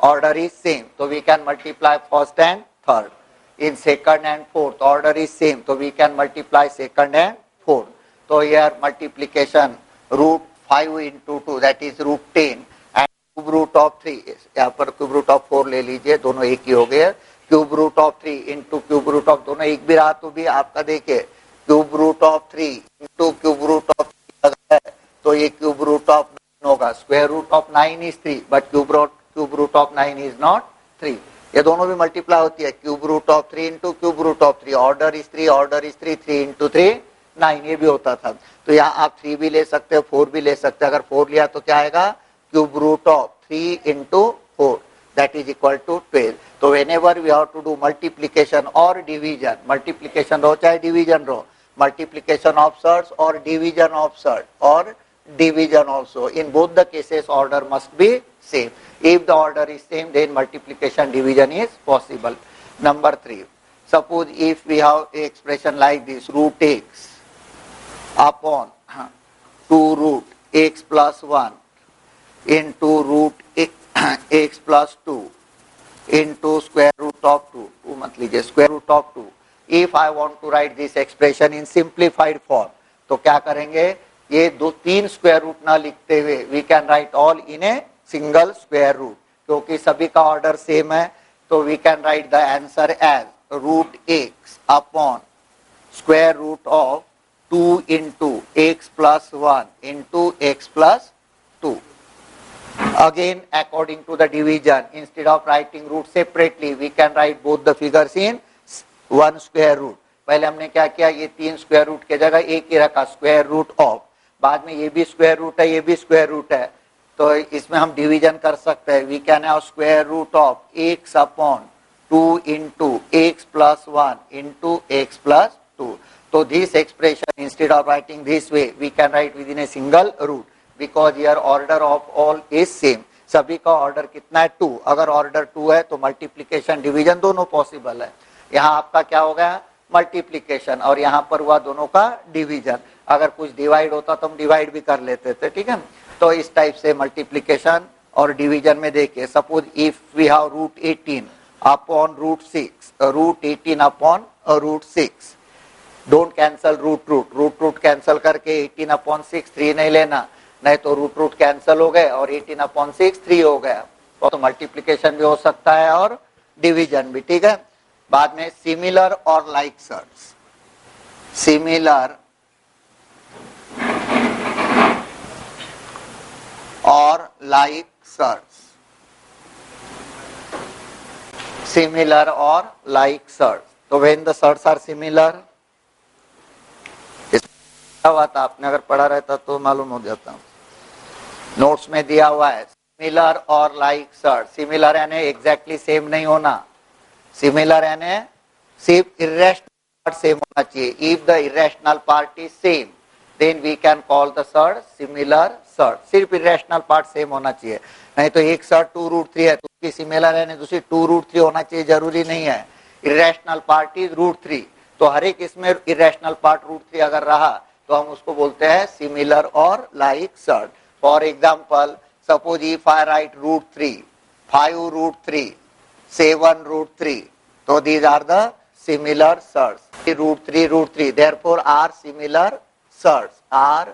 order is same, so we can multiply first and third. In second and fourth order is same, so we can multiply second and fourth. So here multiplication root 5 into 2, that is root 10, and cube root of 3, यहाँ पर cube root of 4 ले लीजिए, दोनों एक ही हो गए. Cube root of 3 into cube root of, दोनों एक भी रहा तो भी आपका देखिए cube root of 3 into cube root of 3 है, तो ये cube root of 9 होगा. Square root of 9 is 3, but cube root of 9 is not 3. ये दोनों भी मल्टीप्लाई होती है. Cube root of 3 into cube root of 3, order is 3, order is 3, 3 into 3 9, ये भी होता था. तो यहाँ आप 3 भी ले सकते हो, 4 भी ले सकते हो. अगर 4 लिया तो क्या आएगा? Cube root of 3 into 4, that is equal to 12. तो whenever we have to do multiplication or division, multiplication रो चाहे division row, multiplication of surds or division of surd or division also, in both the cases order must be same. If the order is same, then multiplication division is possible. Number 3, suppose if we have a expression like this, root x upon 2 root x plus 1 into root x plus 2 into square root of 2, 2 मत लीजिए, square root of 2. If I want to write this expression in simplified form, तो क्या करेंगे? ये 3 square root ना लिखते हुए we can write all in a single square root. क्योंकि सभी का ऑर्डर सेम है, तो we can write the answer as root x upon square root of 2 into x plus 1 into x plus 2. Again, according to the division, instead of writing root separately, we can write both the figures in one square root. पहले हमने क्या किया? ये 3 स्क्वायर रूट के जगह एक ही रखा, स्क्वायर रूट ऑफ. बाद में ये भी स्क्वायर रूट है, ये भी स्क्वायर रूट है, तो इसमें हम डिवीजन कर सकते हैं. We can have square root of x upon 2 into x plus 1 into x plus 2. तो this expression instead of writing this way we can write within a single root, because here order of all is same. सभी का ऑर्डर कितना है? 2. अगर ऑर्डर 2 है तो मल्टीप्लीकेशन डिवीजन दोनों पॉसिबल है. यहाँ आपका क्या हो गया? मल्टीप्लीकेशन, और यहाँ पर हुआ दोनों का डिवीजन. अगर कुछ डिवाइड होता तो हम डिवाइड भी कर लेते थे, ठीक है. तो इस टाइप से मल्टीप्लीकेशन और डिवीजन में देखिए. Suppose if we have root 18 upon root 6, root 18 upon root 6, don't cancel root root cancel करके 18 अपॉन 6 3 नहीं लेना, नहीं तो रूट कैंसल हो गए और 18 अपॉन 6 3 हो गया. तो मल्टीप्लीकेशन भी हो सकता है और डिवीजन भी, ठीक है. बाद में सिमिलर और लाइक सर्ड्स, सिमिलर और like surds. similar or like surds. So when the surds are similar, क्या हुआ था, आपने अगर पढ़ा रहता तो मालूम हो जाता. नोट्स में दिया हुआ है सिमिलर और लाइक सर्ड. सिमिलर यानी एग्जैक्टली सेम नहीं होना, सिमिलर यानी सिर्फ इरेशनल पार्ट सेम होना चाहिए. If the irrational part is same then we can call the surd similar surd. सिर्फ इरेशनल पार्ट सेम होना चाहिए. नहीं तो एक सर्ड 2√3 है तो उसकी सिमिलर है, दूसरी 2√3 होना चाहिए, जरूरी नहीं है. इरेशनल पार्ट इज √3, तो हर एक इसमें इरेशनल पार्ट √3 अगर रहा तो हम उसको बोलते हैं सिमिलर और like surd. For example, suppose if I right √3, 5√3, 7√3, so these are the similar surds. √3, therefore are similar surds, are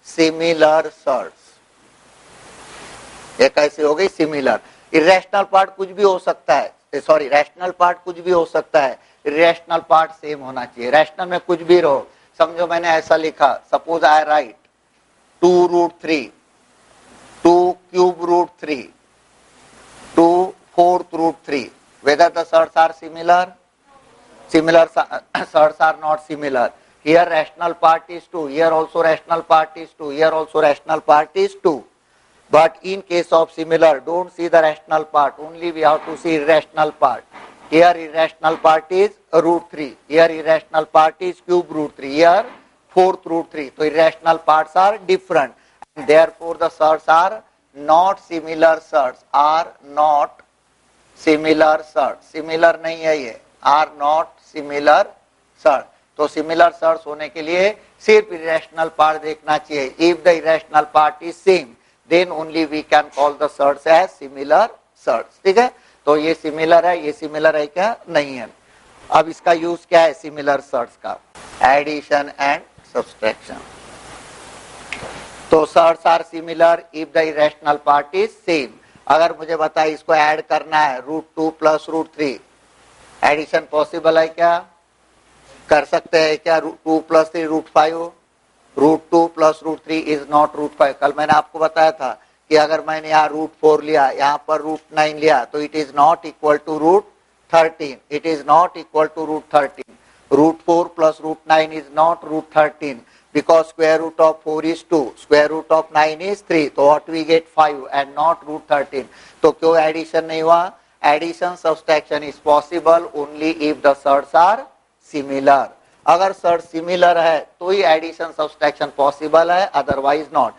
similar surds. ये कैसे हो गई सिमिलर. इरेशनल पार्ट कुछ भी हो सकता है, सॉरी रैशनल पार्ट कुछ भी हो सकता है, इरेशनल पार्ट सेम होना चाहिए. रैशनल में कुछ भी रहो, समझो मैंने ऐसा लिखा, suppose I right 2√3, 2³ √3, 2/4 √3. Whether the surds are similar? Similar surds are not similar. Here rational part is 2, here also rational part is 2, here also rational part is 2. But in case of similar, don't see the rational part, only we have to see irrational part. Here irrational part is √3, here irrational part is ³ √3, here 4th √3. So irrational parts are different, and therefore the surds are not similar surds, are not similar surds. Similar नहीं है ये, are not similar surds. तो similar surds होने के लिए सिर्फ irrational part देखना चाहिए. If the irrational part is same, then only we can call the surds as similar surds. ठीक है, तो ये similar है, ये similar है क्या, नहीं है. अब इसका यूज क्या है similar surds का, addition and subtraction. तो surds are similar if the irrational part is same. अगर मुझे बताए इसको ऐड करना है √2 + √3, एडिशन पॉसिबल है क्या, कर सकते हैं क्या. 2 + 3 √5, √2 + √3 इज नॉट √5. कल मैंने आपको बताया था कि अगर मैंने यहाँ √4 लिया, यहाँ पर √9 लिया, तो it is not equal to √13. It is not equal to √13. √4 + √9 is not √13 because square root of 4 is 2, square root of 9 is 3, so what we get 5 and not √13. तो क्यों एडिशन नहीं हुआ. Addition subtraction is possible only if the surds are similar. अगर सर्ड सिमिलर है तो ही एडिशन सब्सट्रैक्शन पॉसिबल है, otherwise not.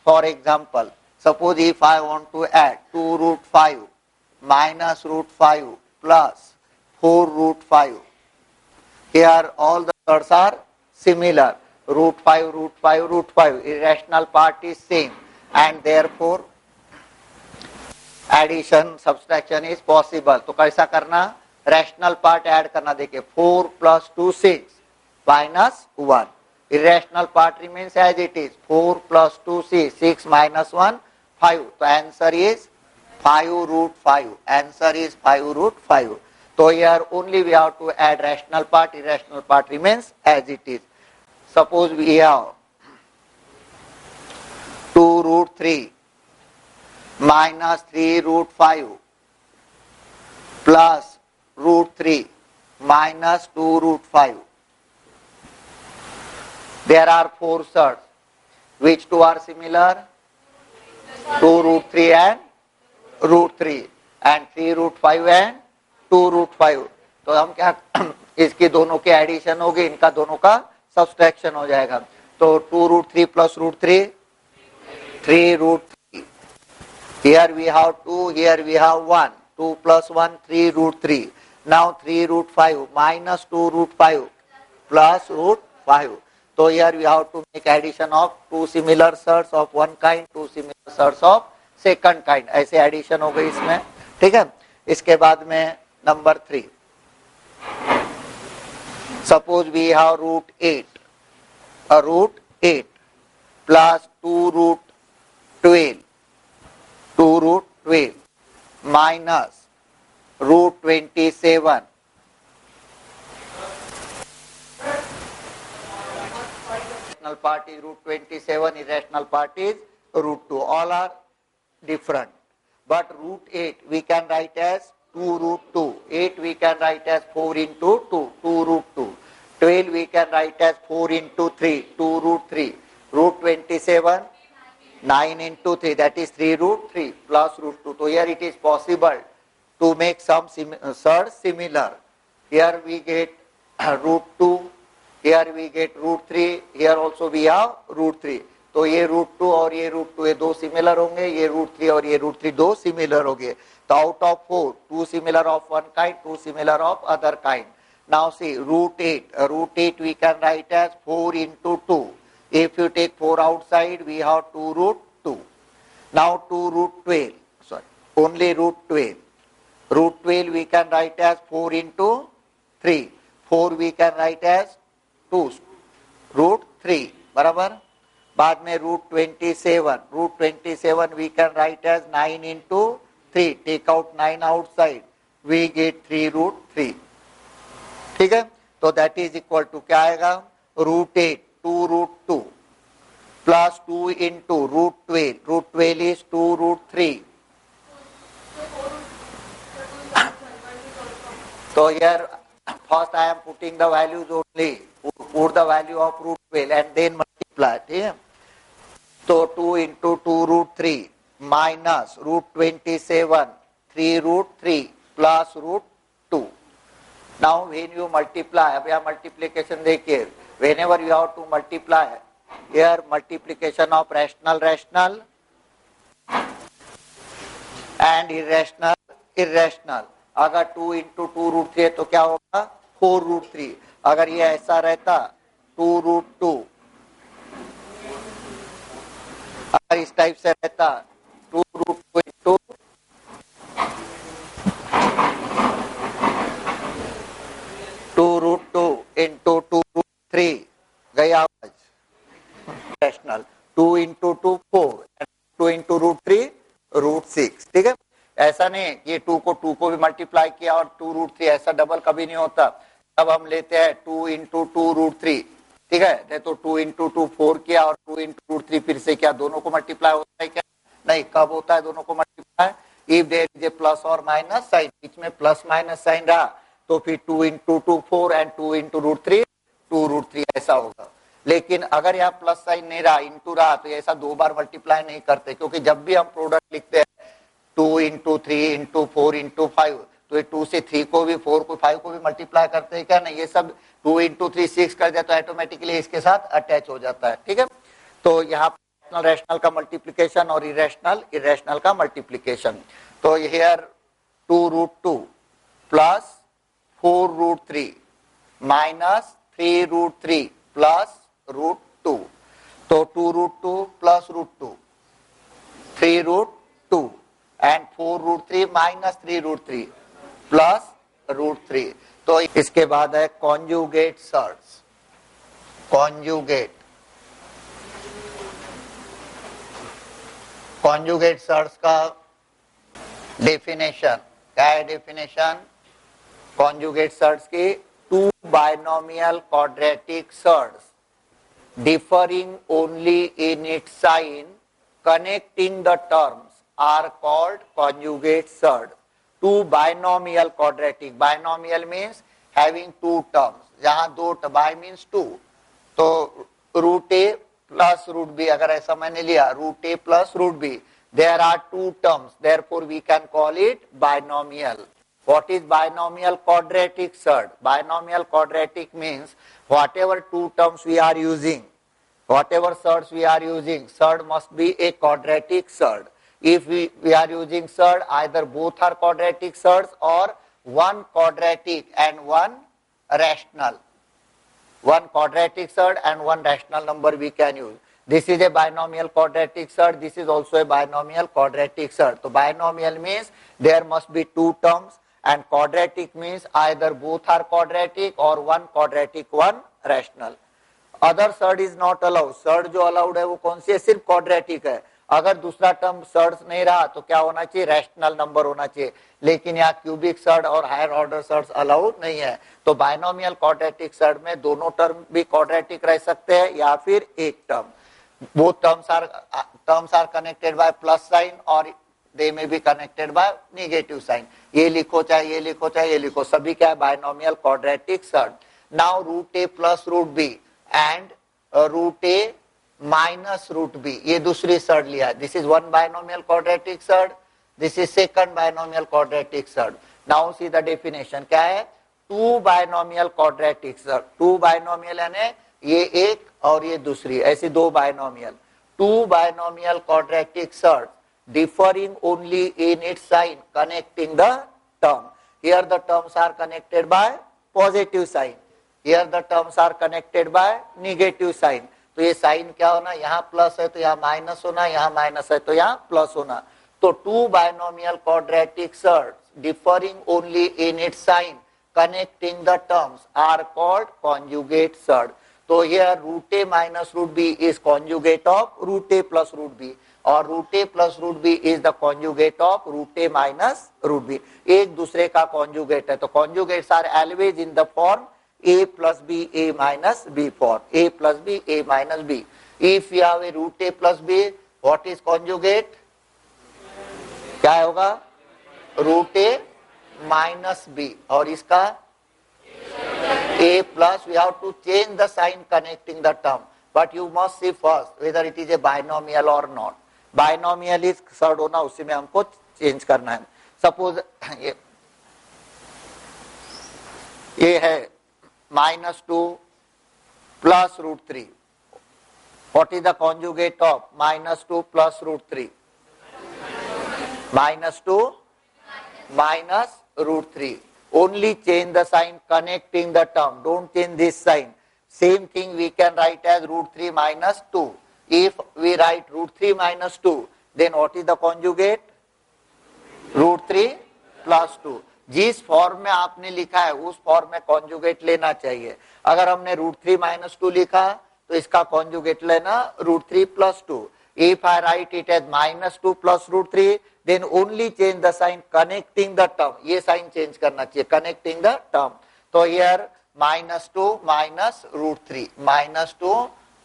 For example, suppose if I want to add 2√5 minus √5 plus 4√5. Here all the surds are similar. √5, √5, √5. Irrational part is same, and therefore addition subtraction is possible. तो कैसा करना, रैशनल पार्ट ऐड करना. देखिए 4 + 2 6 minus 1. Irrational part remains as it is. 4 + 2 6 minus 1 5. तो answer is 5√5. Answer is 5√5. So here only we have to add rational part, irrational part remains as it is. Suppose we have 2√3 minus 3√5 plus √3 minus 2√5. There are four surds. Which two are similar? 2√3 and √3 and 3√5 and 2√5. तो हम क्या इसकी दोनों के एडिशन होगी, इनका दोनों का सब्सट्रैक्शन हो जाएगा. तो 2√3 plus √3 3√3. Here we have 2, here we have 1. 2 plus 1 3√3. Now 3√5 minus 2√5 plus √5. So here we have to make addition of two similar surds of one kind, two similar surds of second kind. ऐसे एडिशन हो गई इसमें. ठीक है, इसके बाद में number 3. Suppose we have √8, a √8 plus 2√12, 2√12 minus √27. Rational part is √27, irrational part is √2. All are different. But √8 we can write as 2 root 2. 8 we can write as 4 into 2, 2 root 2. 12 we can write as 4 into 3, 2 root 3. Root 27, 9 into 3, that is 3 root 3 plus root 2. So here it is possible to make some surds similar. Here we get root 2, here we get root 3, here also we have root 3. तो ये रूट 2 और ये रूट 2 ये दो सिमिलर होंगे, ये रूट 3 और ये रूट 3 दो सिमिलर होंगे. तो out of 4, 2 similar of one kind, 2 similar of other kind. Now see root 8 we can write as 4 into 2. If you take 4 outside, we have 2 root 2. Now 2 root 12, sorry, only root 12. Root 12 we can write as 4 into 3. 4 we can write as 2 root 3. बराबर. बाद में root 27 we can write as 9 into 3. Take out 9 outside, we get 3 root 3. ठीक है. तो that is equal to क्या आएगा? root 8, 2 root 2 plus 2 into root 12. Root 12 is 2 root 3. So here first I am putting the values only. Put the value of root 12 and then multiply. Yeah? So 2 into 2 root 3 minus root 27, 3 root 3 plus root 2. Now when you multiply, अब यहाँ multiplication देखिए, whenever you have to multiply, here multiplication of rational and irrational. अगर 2 into 2 root 3 है तो क्या होगा? 4 root 3. अगर ये ऐसा रहता 2 root 2, अगर इस टाइप से रहता 2 root 2 into 2 root 2 into 2 root 3, गई आवाज. Rational 2 into 2 4 and 2 into root 3 root 6. ठीक है. ऐसा नहीं ये 2 को भी मल्टीप्लाई किया और 2 root 3, ऐसा डबल कभी नहीं होता. तब हम लेते हैं 2 into 2 root 3. ठीक है. नहीं तो 2 into 2 4 किया और 2 into root 3 फिर से क्या दोनों को मल्टीप्लाई होता है क्या? नहीं. कब होता है दोनों को multiply? If there is a plus और माइनस साइन, बीच में प्लस माइनस साइन रहा तो फिर 2 into 2 4 and 2 into root 3 2 root 3 ऐसा होगा. लेकिन अगर यहाँ प्लस साइन नहीं रहा, इंटू रहा, तो ऐसा दो बार मल्टीप्लाई नहीं करते, क्योंकि जब भी हम प्रोडक्ट लिखते हैं 2 into 3 into 4 into 5, तो ये 2 से 3 को भी 4 को 5 को भी मल्टीप्लाई करते हैं क्या? नहीं. ये सब 2 into 3 6 कर दिया तो ऑटोमेटिकली इसके साथ अटैच हो जाता है. ठीक है. तो यहाँ रैशनल का मल्टीप्लीकेशन और इरेशनल का मल्टीप्लीकेशन. तो here 2 root 2 plus 4 root 3 minus 3 root 3 plus root 2. तो 2 root 2 plus root 2, 3 root 2 and 4 root 3 minus 3 root 3 plus root 3. तो इसके बाद है कॉन्जुगेट सर्ड्स. कॉन्जुगेट सर्ड्स का डेफिनेशन क्या है? डेफिनेशन कॉन्जुगेट सर्ड्स की, two binomial quadratic surds differing only in its sign connecting the terms are called conjugate surd. Two binomial quadratic, binomial means having two terms. जहाँ दो by means two, तो root a plus root b, अगर ऐसा मैंने लिया root a plus root b, there are two terms, therefore we can call it binomial. What is binomial quadratic surd? Binomial quadratic means whatever two terms we are using, whatever surds we are using, surd must be a quadratic surd. If we are using surd, either both are quadratic surds or one quadratic and one rational. One quadratic surd and one rational number we can use. This is a binomial quadratic surd. This is also a binomial quadratic surd. So binomial means there must be two terms, and quadratic means either both are quadratic or one quadratic, one rational. Other surd is not allowed. Surd जो allowed है वो कौन सी है? सिर्फ quadratic है. अगर दूसरा टर्म सर्ड्स नहीं रहा तो क्या होना चाहिए? रैशनल नंबर होना चाहिए. लेकिन यहाँ क्यूबिक सर्ड और हायर ऑर्डर सर्ड्स अलाउड नहीं है. तो बाइनोमियल क्वाड्रेटिक सर्ड में दोनों टर्म भी क्वाड्रेटिक रह सकते हैं या फिर एक term. Both terms are connected by plus sign और they may be connected by negative sign. ये लिखो चाहे ये लिखो चाहे ये लिखो, सभी क्या है binomial quadratic surd. Now root A plus root b and root A minus root b, ये दूसरी सर्ड लिया. This is one binomial quadratic surd, this is second binomial quadratic surd. Now see the definition क्या है, two binomial quadratic surd. Two binomial यानी ये एक और ये दूसरी, ऐसी दो binomial. Two binomial quadratic surd differing only in its sign connecting the term. Here the terms are connected by positive sign, here the terms are connected by negative sign. तो ये साइन क्या होना, यहाँ प्लस है तो यहाँ माइनस होना, यहाँ माइनस है तो यहाँ प्लस होना. तो two binomial quadratic surds differing only in its sign connecting the terms are called conjugate surd. तो here root a minus root b is conjugate of root a plus root b, और root A plus root B is the conjugate of root A minus root B. एक दूसरे का कॉन्जुगेट है. तो conjugates are always in the form A plus B A minus B form, A plus B A minus B. If you have a root A plus B, what is conjugate, क्या होगा, रूट ए माइनस बी, और इसका A plus. We have to change the sign connecting the term, but you must see first whether it is A binomial और नॉट. बायनोमियल इज सर्ड होना, उसी में हमको चेंज करना है. सपोज ये है minus two plus root three. What is the conjugate of minus two plus root three, minus two minus root three. Only change the sign connecting the term, don't change this sign. Same thing we can write as root 3 minus 2. If we write root 3 minus 2, then what is the conjugate? Root 3 plus 2. जिस फॉर्म में आपने लिखा है उस फॉर्म में कॉन्जुगेट लेना चाहिए. अगर हमने रूट 3 minus 2 लिखा तो इसका कॉन्जुगेट लेना root 3 plus 2. If I write it as minus 2 plus root 3, then only change the sign connecting the term. ये साइन चेंज करना चाहिए, connecting the term. तो here minus two minus root three, minus two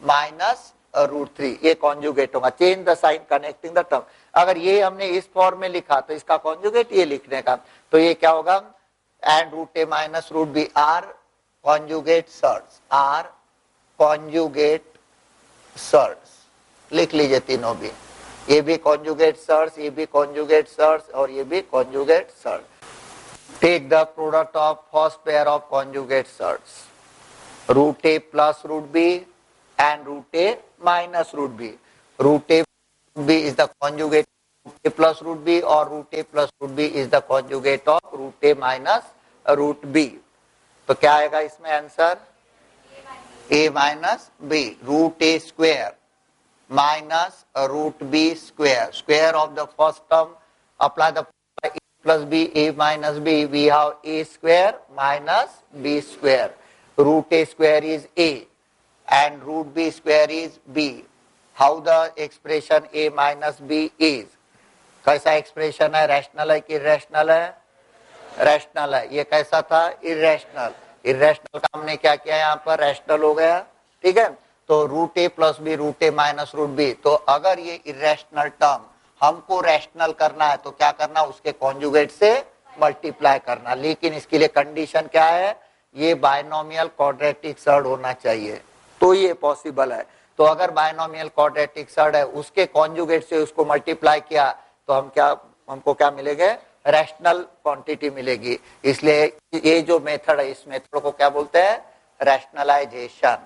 minus root three, ये कॉन्जुगेट होगा. Change the sign connecting the term. अगर ये हमने इस फॉर्म में लिखा तो इसका कॉन्जुगेट ये लिखने का, तो ये क्या होगा, and root A minus root b are conjugate surds, are conjugate surds. लिख लीजिए तीनों भी, ये भी कॉन्जुगेट सर्ड्स, ये भी कॉन्जुगेट सर्ड्स और ये भी conjugate surds. Take the product of first pair of conjugate surds, root a plus root b and root a minus root b. Root a b is the conjugate of root a plus root b, or root a plus root b is the conjugate of root a minus root b. तो क्या आएगा इसमें answer, a minus b, root a square minus root b square, square of the first term, apply the plus b, a minus b, we have a square minus b square. Root a square is a and root b square is b. How the expression a minus b is? कैसा एक्सप्रेशन है, रैशनल है कि इरेशनल है, रैशनल है. ये कैसा था, इरेशनल. इरेशनल का हमने क्या किया, यहाँ पर रैशनल हो गया. ठीक है, तो रूट ए प्लस बी, रूट ए माइनस रूट बी. तो अगर ये इरेशनल टर्म हमको रैशनल करना है तो क्या करना, उसके कॉन्जुगेट से मल्टीप्लाई करना. लेकिन इसके लिए कंडीशन क्या है, ये बायनोमियल क्वाड्रेटिक सर्ड होना चाहिए, तो ये पॉसिबल है. तो अगर बायनोमियल क्वाड्रेटिक सर्ड है, उसके कॉन्जुगेट से उसको मल्टीप्लाई किया तो हमको क्या मिलेगा, रैशनल क्वांटिटी मिलेगी. इसलिए ये जो मेथड है, इस मेथड को क्या बोलते हैं, रैशनलाइजेशन.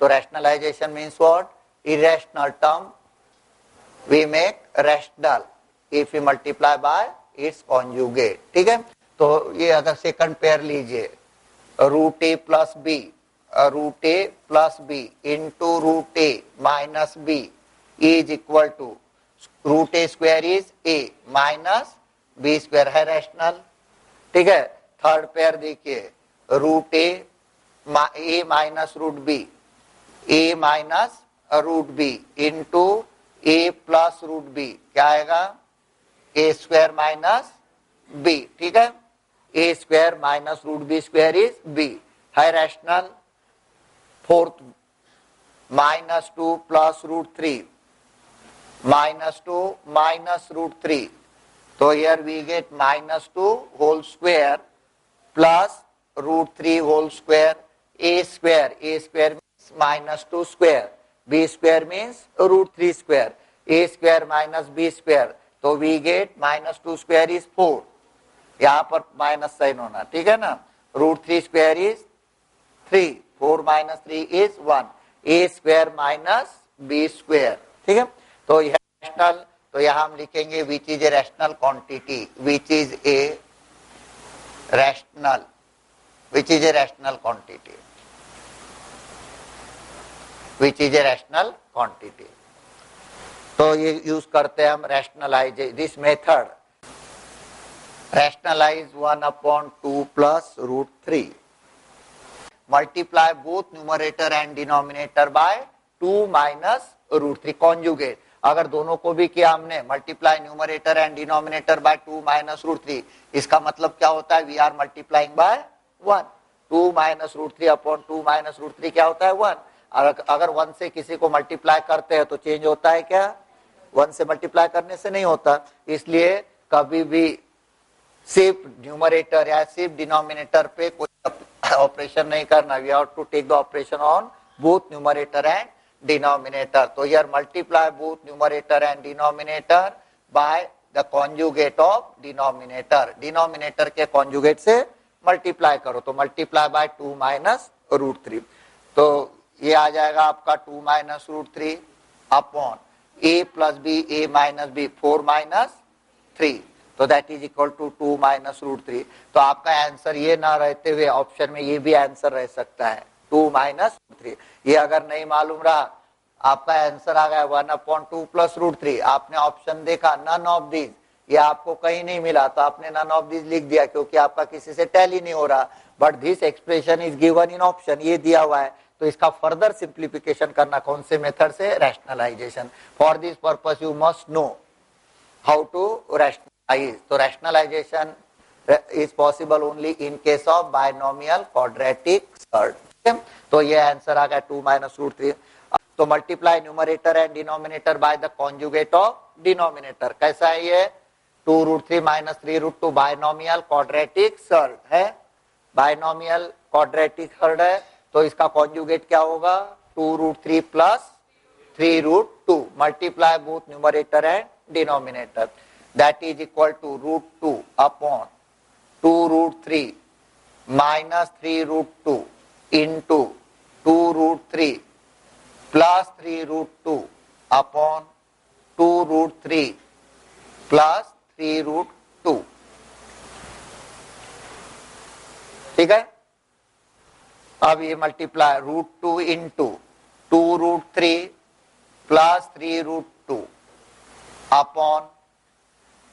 तो rationalization means what, irrational term we make rational if we multiply by its conjugate. ठीक है, तो ये अगर सेकंड पेयर लीजिए, root A plus b, root A plus b into root A minus b is equal to root a square is a minus b square, है रैशनल. ठीक है, थर्ड पेयर देखिए, root A minus root b, A minus root b into a plus root b, क्या आएगा, ए स्क्वायर माइनस बी. ठीक है, a square minus root b square is b, है rational. Fourth, minus two plus root three, minus two minus root three, तो here we get -2 whole square plus √3 whole square. A square means -2 square, B square means √3 square, A square minus B square. तो we get -2 square is 4. यहाँ पर माइनस साइन होना, ठीक है ना. √3 square is 3, 4 minus 3 is 1, A square minus B square. ठीक है. तो यह रैशनल, तो यहां हम लिखेंगे which is a rational quantity, which is a rational, which is a rational quantity, which is a rational quantity. तो ये यूज करते हैं हम rationalize this method. Rationalize 1/2 plus √3. Multiply both numerator and denominator by 2 minus √3. Conjugate, अगर दोनों को भी किया हमने multiply numerator and denominator by 2 minus √3, इसका मतलब क्या होता है, we are multiplying by 1. 2 minus √3 upon 2 minus √3 क्या होता है 1. अगर 1 से किसी को मल्टीप्लाई करते हैं तो चेंज होता है क्या, 1 से मल्टीप्लाई करने से नहीं होता. इसलिए कभी भी सिर्फ न्यूमरेटर या सिर्फ डिनोमिनेटर पे कोई ऑपरेशन नहीं करना. We have to take the operation on both numerator and denominator. तो here multiply both numerator and denominator by the conjugate of denominator. Denominator के कॉन्जुगेट से मल्टीप्लाई करो, तो मल्टीप्लाई बाय 2 माइनस √3. तो ये आ जाएगा आपका 2 minus √3 upon a plus b, a minus b, 4 minus 3. तो that is equal to 2 minus √3. तो आपका आंसर ये ना रहते हुए ऑप्शन में ये भी आंसर रह सकता है 2 माइनस √3. ये अगर नहीं मालूम रहा, आपका आंसर आ गया 1/2 प्लस √3. आपने ऑप्शन देखा नन ऑफ दिस, ये आपको कहीं नहीं मिला तो आपने नन ऑफ दिस लिख दिया क्योंकि आपका किसी से टैली नहीं हो रहा. But this expression is given in option, ये दिया हुआ है. तो इसका फर्दर सिंप्लीफिकेशन करना कौन से मेथड से, rationalization. For this purpose you must know how to rationalize. तो rationalization is possible only in case of binomial quadratic surd. तो ये आंसर आ गया 2 माइनस √3. तो multiply numerator and denominator by the conjugate of denominator. कैसा है ये, 2 √3 माइनस 3 √2 बायनोमियल क्वाड्रेटिक सर्ट है. बायनोमियल क्वाड्रेटिक सर्ट है तो इसका कॉन्जुगेट क्या होगा, 2 √3 plus 3 √2. Multiply both numerator and denominator, that is equal to √2 upon 2 √3 minus 3 √2 into 2 √3 plus 3 √2 upon 2 √3 plus 3 √2. ठीक है. अब ये multiply √2 into 2 √3 plus 3 √2 upon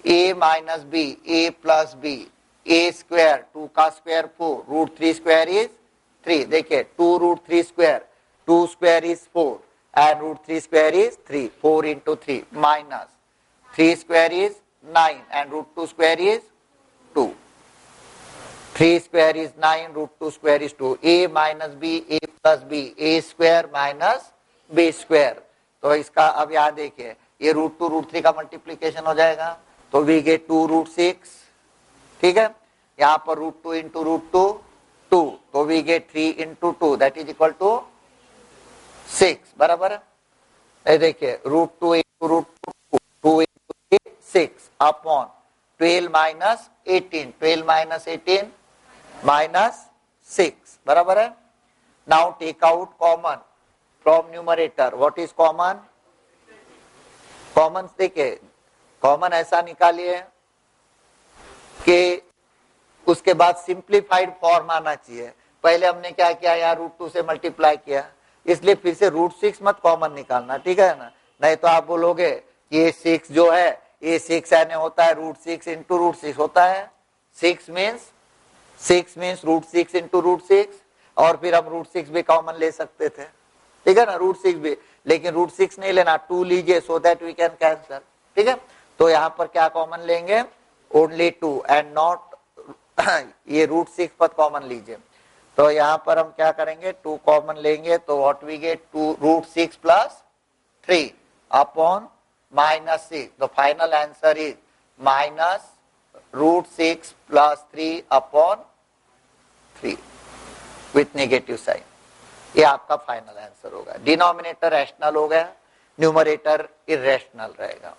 a minus b, a plus b, a square 2 का स्क्वायर 4, √3 स्क्वायर इज 3. देखिए 2 √3 square, 2 square is 4 and √3 square is 3. 4 into 3 minus 3 square is 9 and √2 square is 2. 3 square is 9, √2 square is 2. A minus b, a plus b, a square minus b square. तो इसका अब यहाँ देखिए ये √2 √3 का मल्टीप्लीकेशन हो जाएगा तो वी गेट 2 √6. ठीक है. यहाँ पर √2 into √2 2, तो we get 3 into 2 that is equal to 6. बराबर है. देखिए √2 into √2 2 into 6 upon 12 minus 18, 12 minus 18 minus 6. बराबर है. Now take out common from numerator. What is common, common देखिए कॉमन ऐसा निकालिए कि उसके बाद सिंप्लीफाइड फॉर्म आना चाहिए. पहले हमने क्या किया, यहाँ √2 से मल्टीप्लाई किया, इसलिए फिर से √6 मत कॉमन निकालना. ठीक है ना, नहीं तो आप बोलोगे ये 6 जो है ये 6 यानी होता है √6 into √6 होता है. 6 means √6 into √6 और फिर हम √6 भी कॉमन ले सकते थे. ठीक है ना, √6 भी, लेकिन √6 नहीं लेना, 2 लीजिए so that we can cancel. ठीक है. तो यहाँ पर क्या कॉमन लेंगे, ओनली 2 एंड नॉट ये √6 पद कॉमन लीजिए. तो यहाँ पर हम क्या करेंगे, 2 कॉमन लेंगे तो व्हाट वी गेट, 2 √6 plus 3 अपॉन -6. The final answer is minus √6 plus 3/3 with negative sign. ये आपका फाइनल आंसर होगा। डिनोमिनेटर रैशनल हो गया, न्यूमरेटर इरेशनल रहेगा।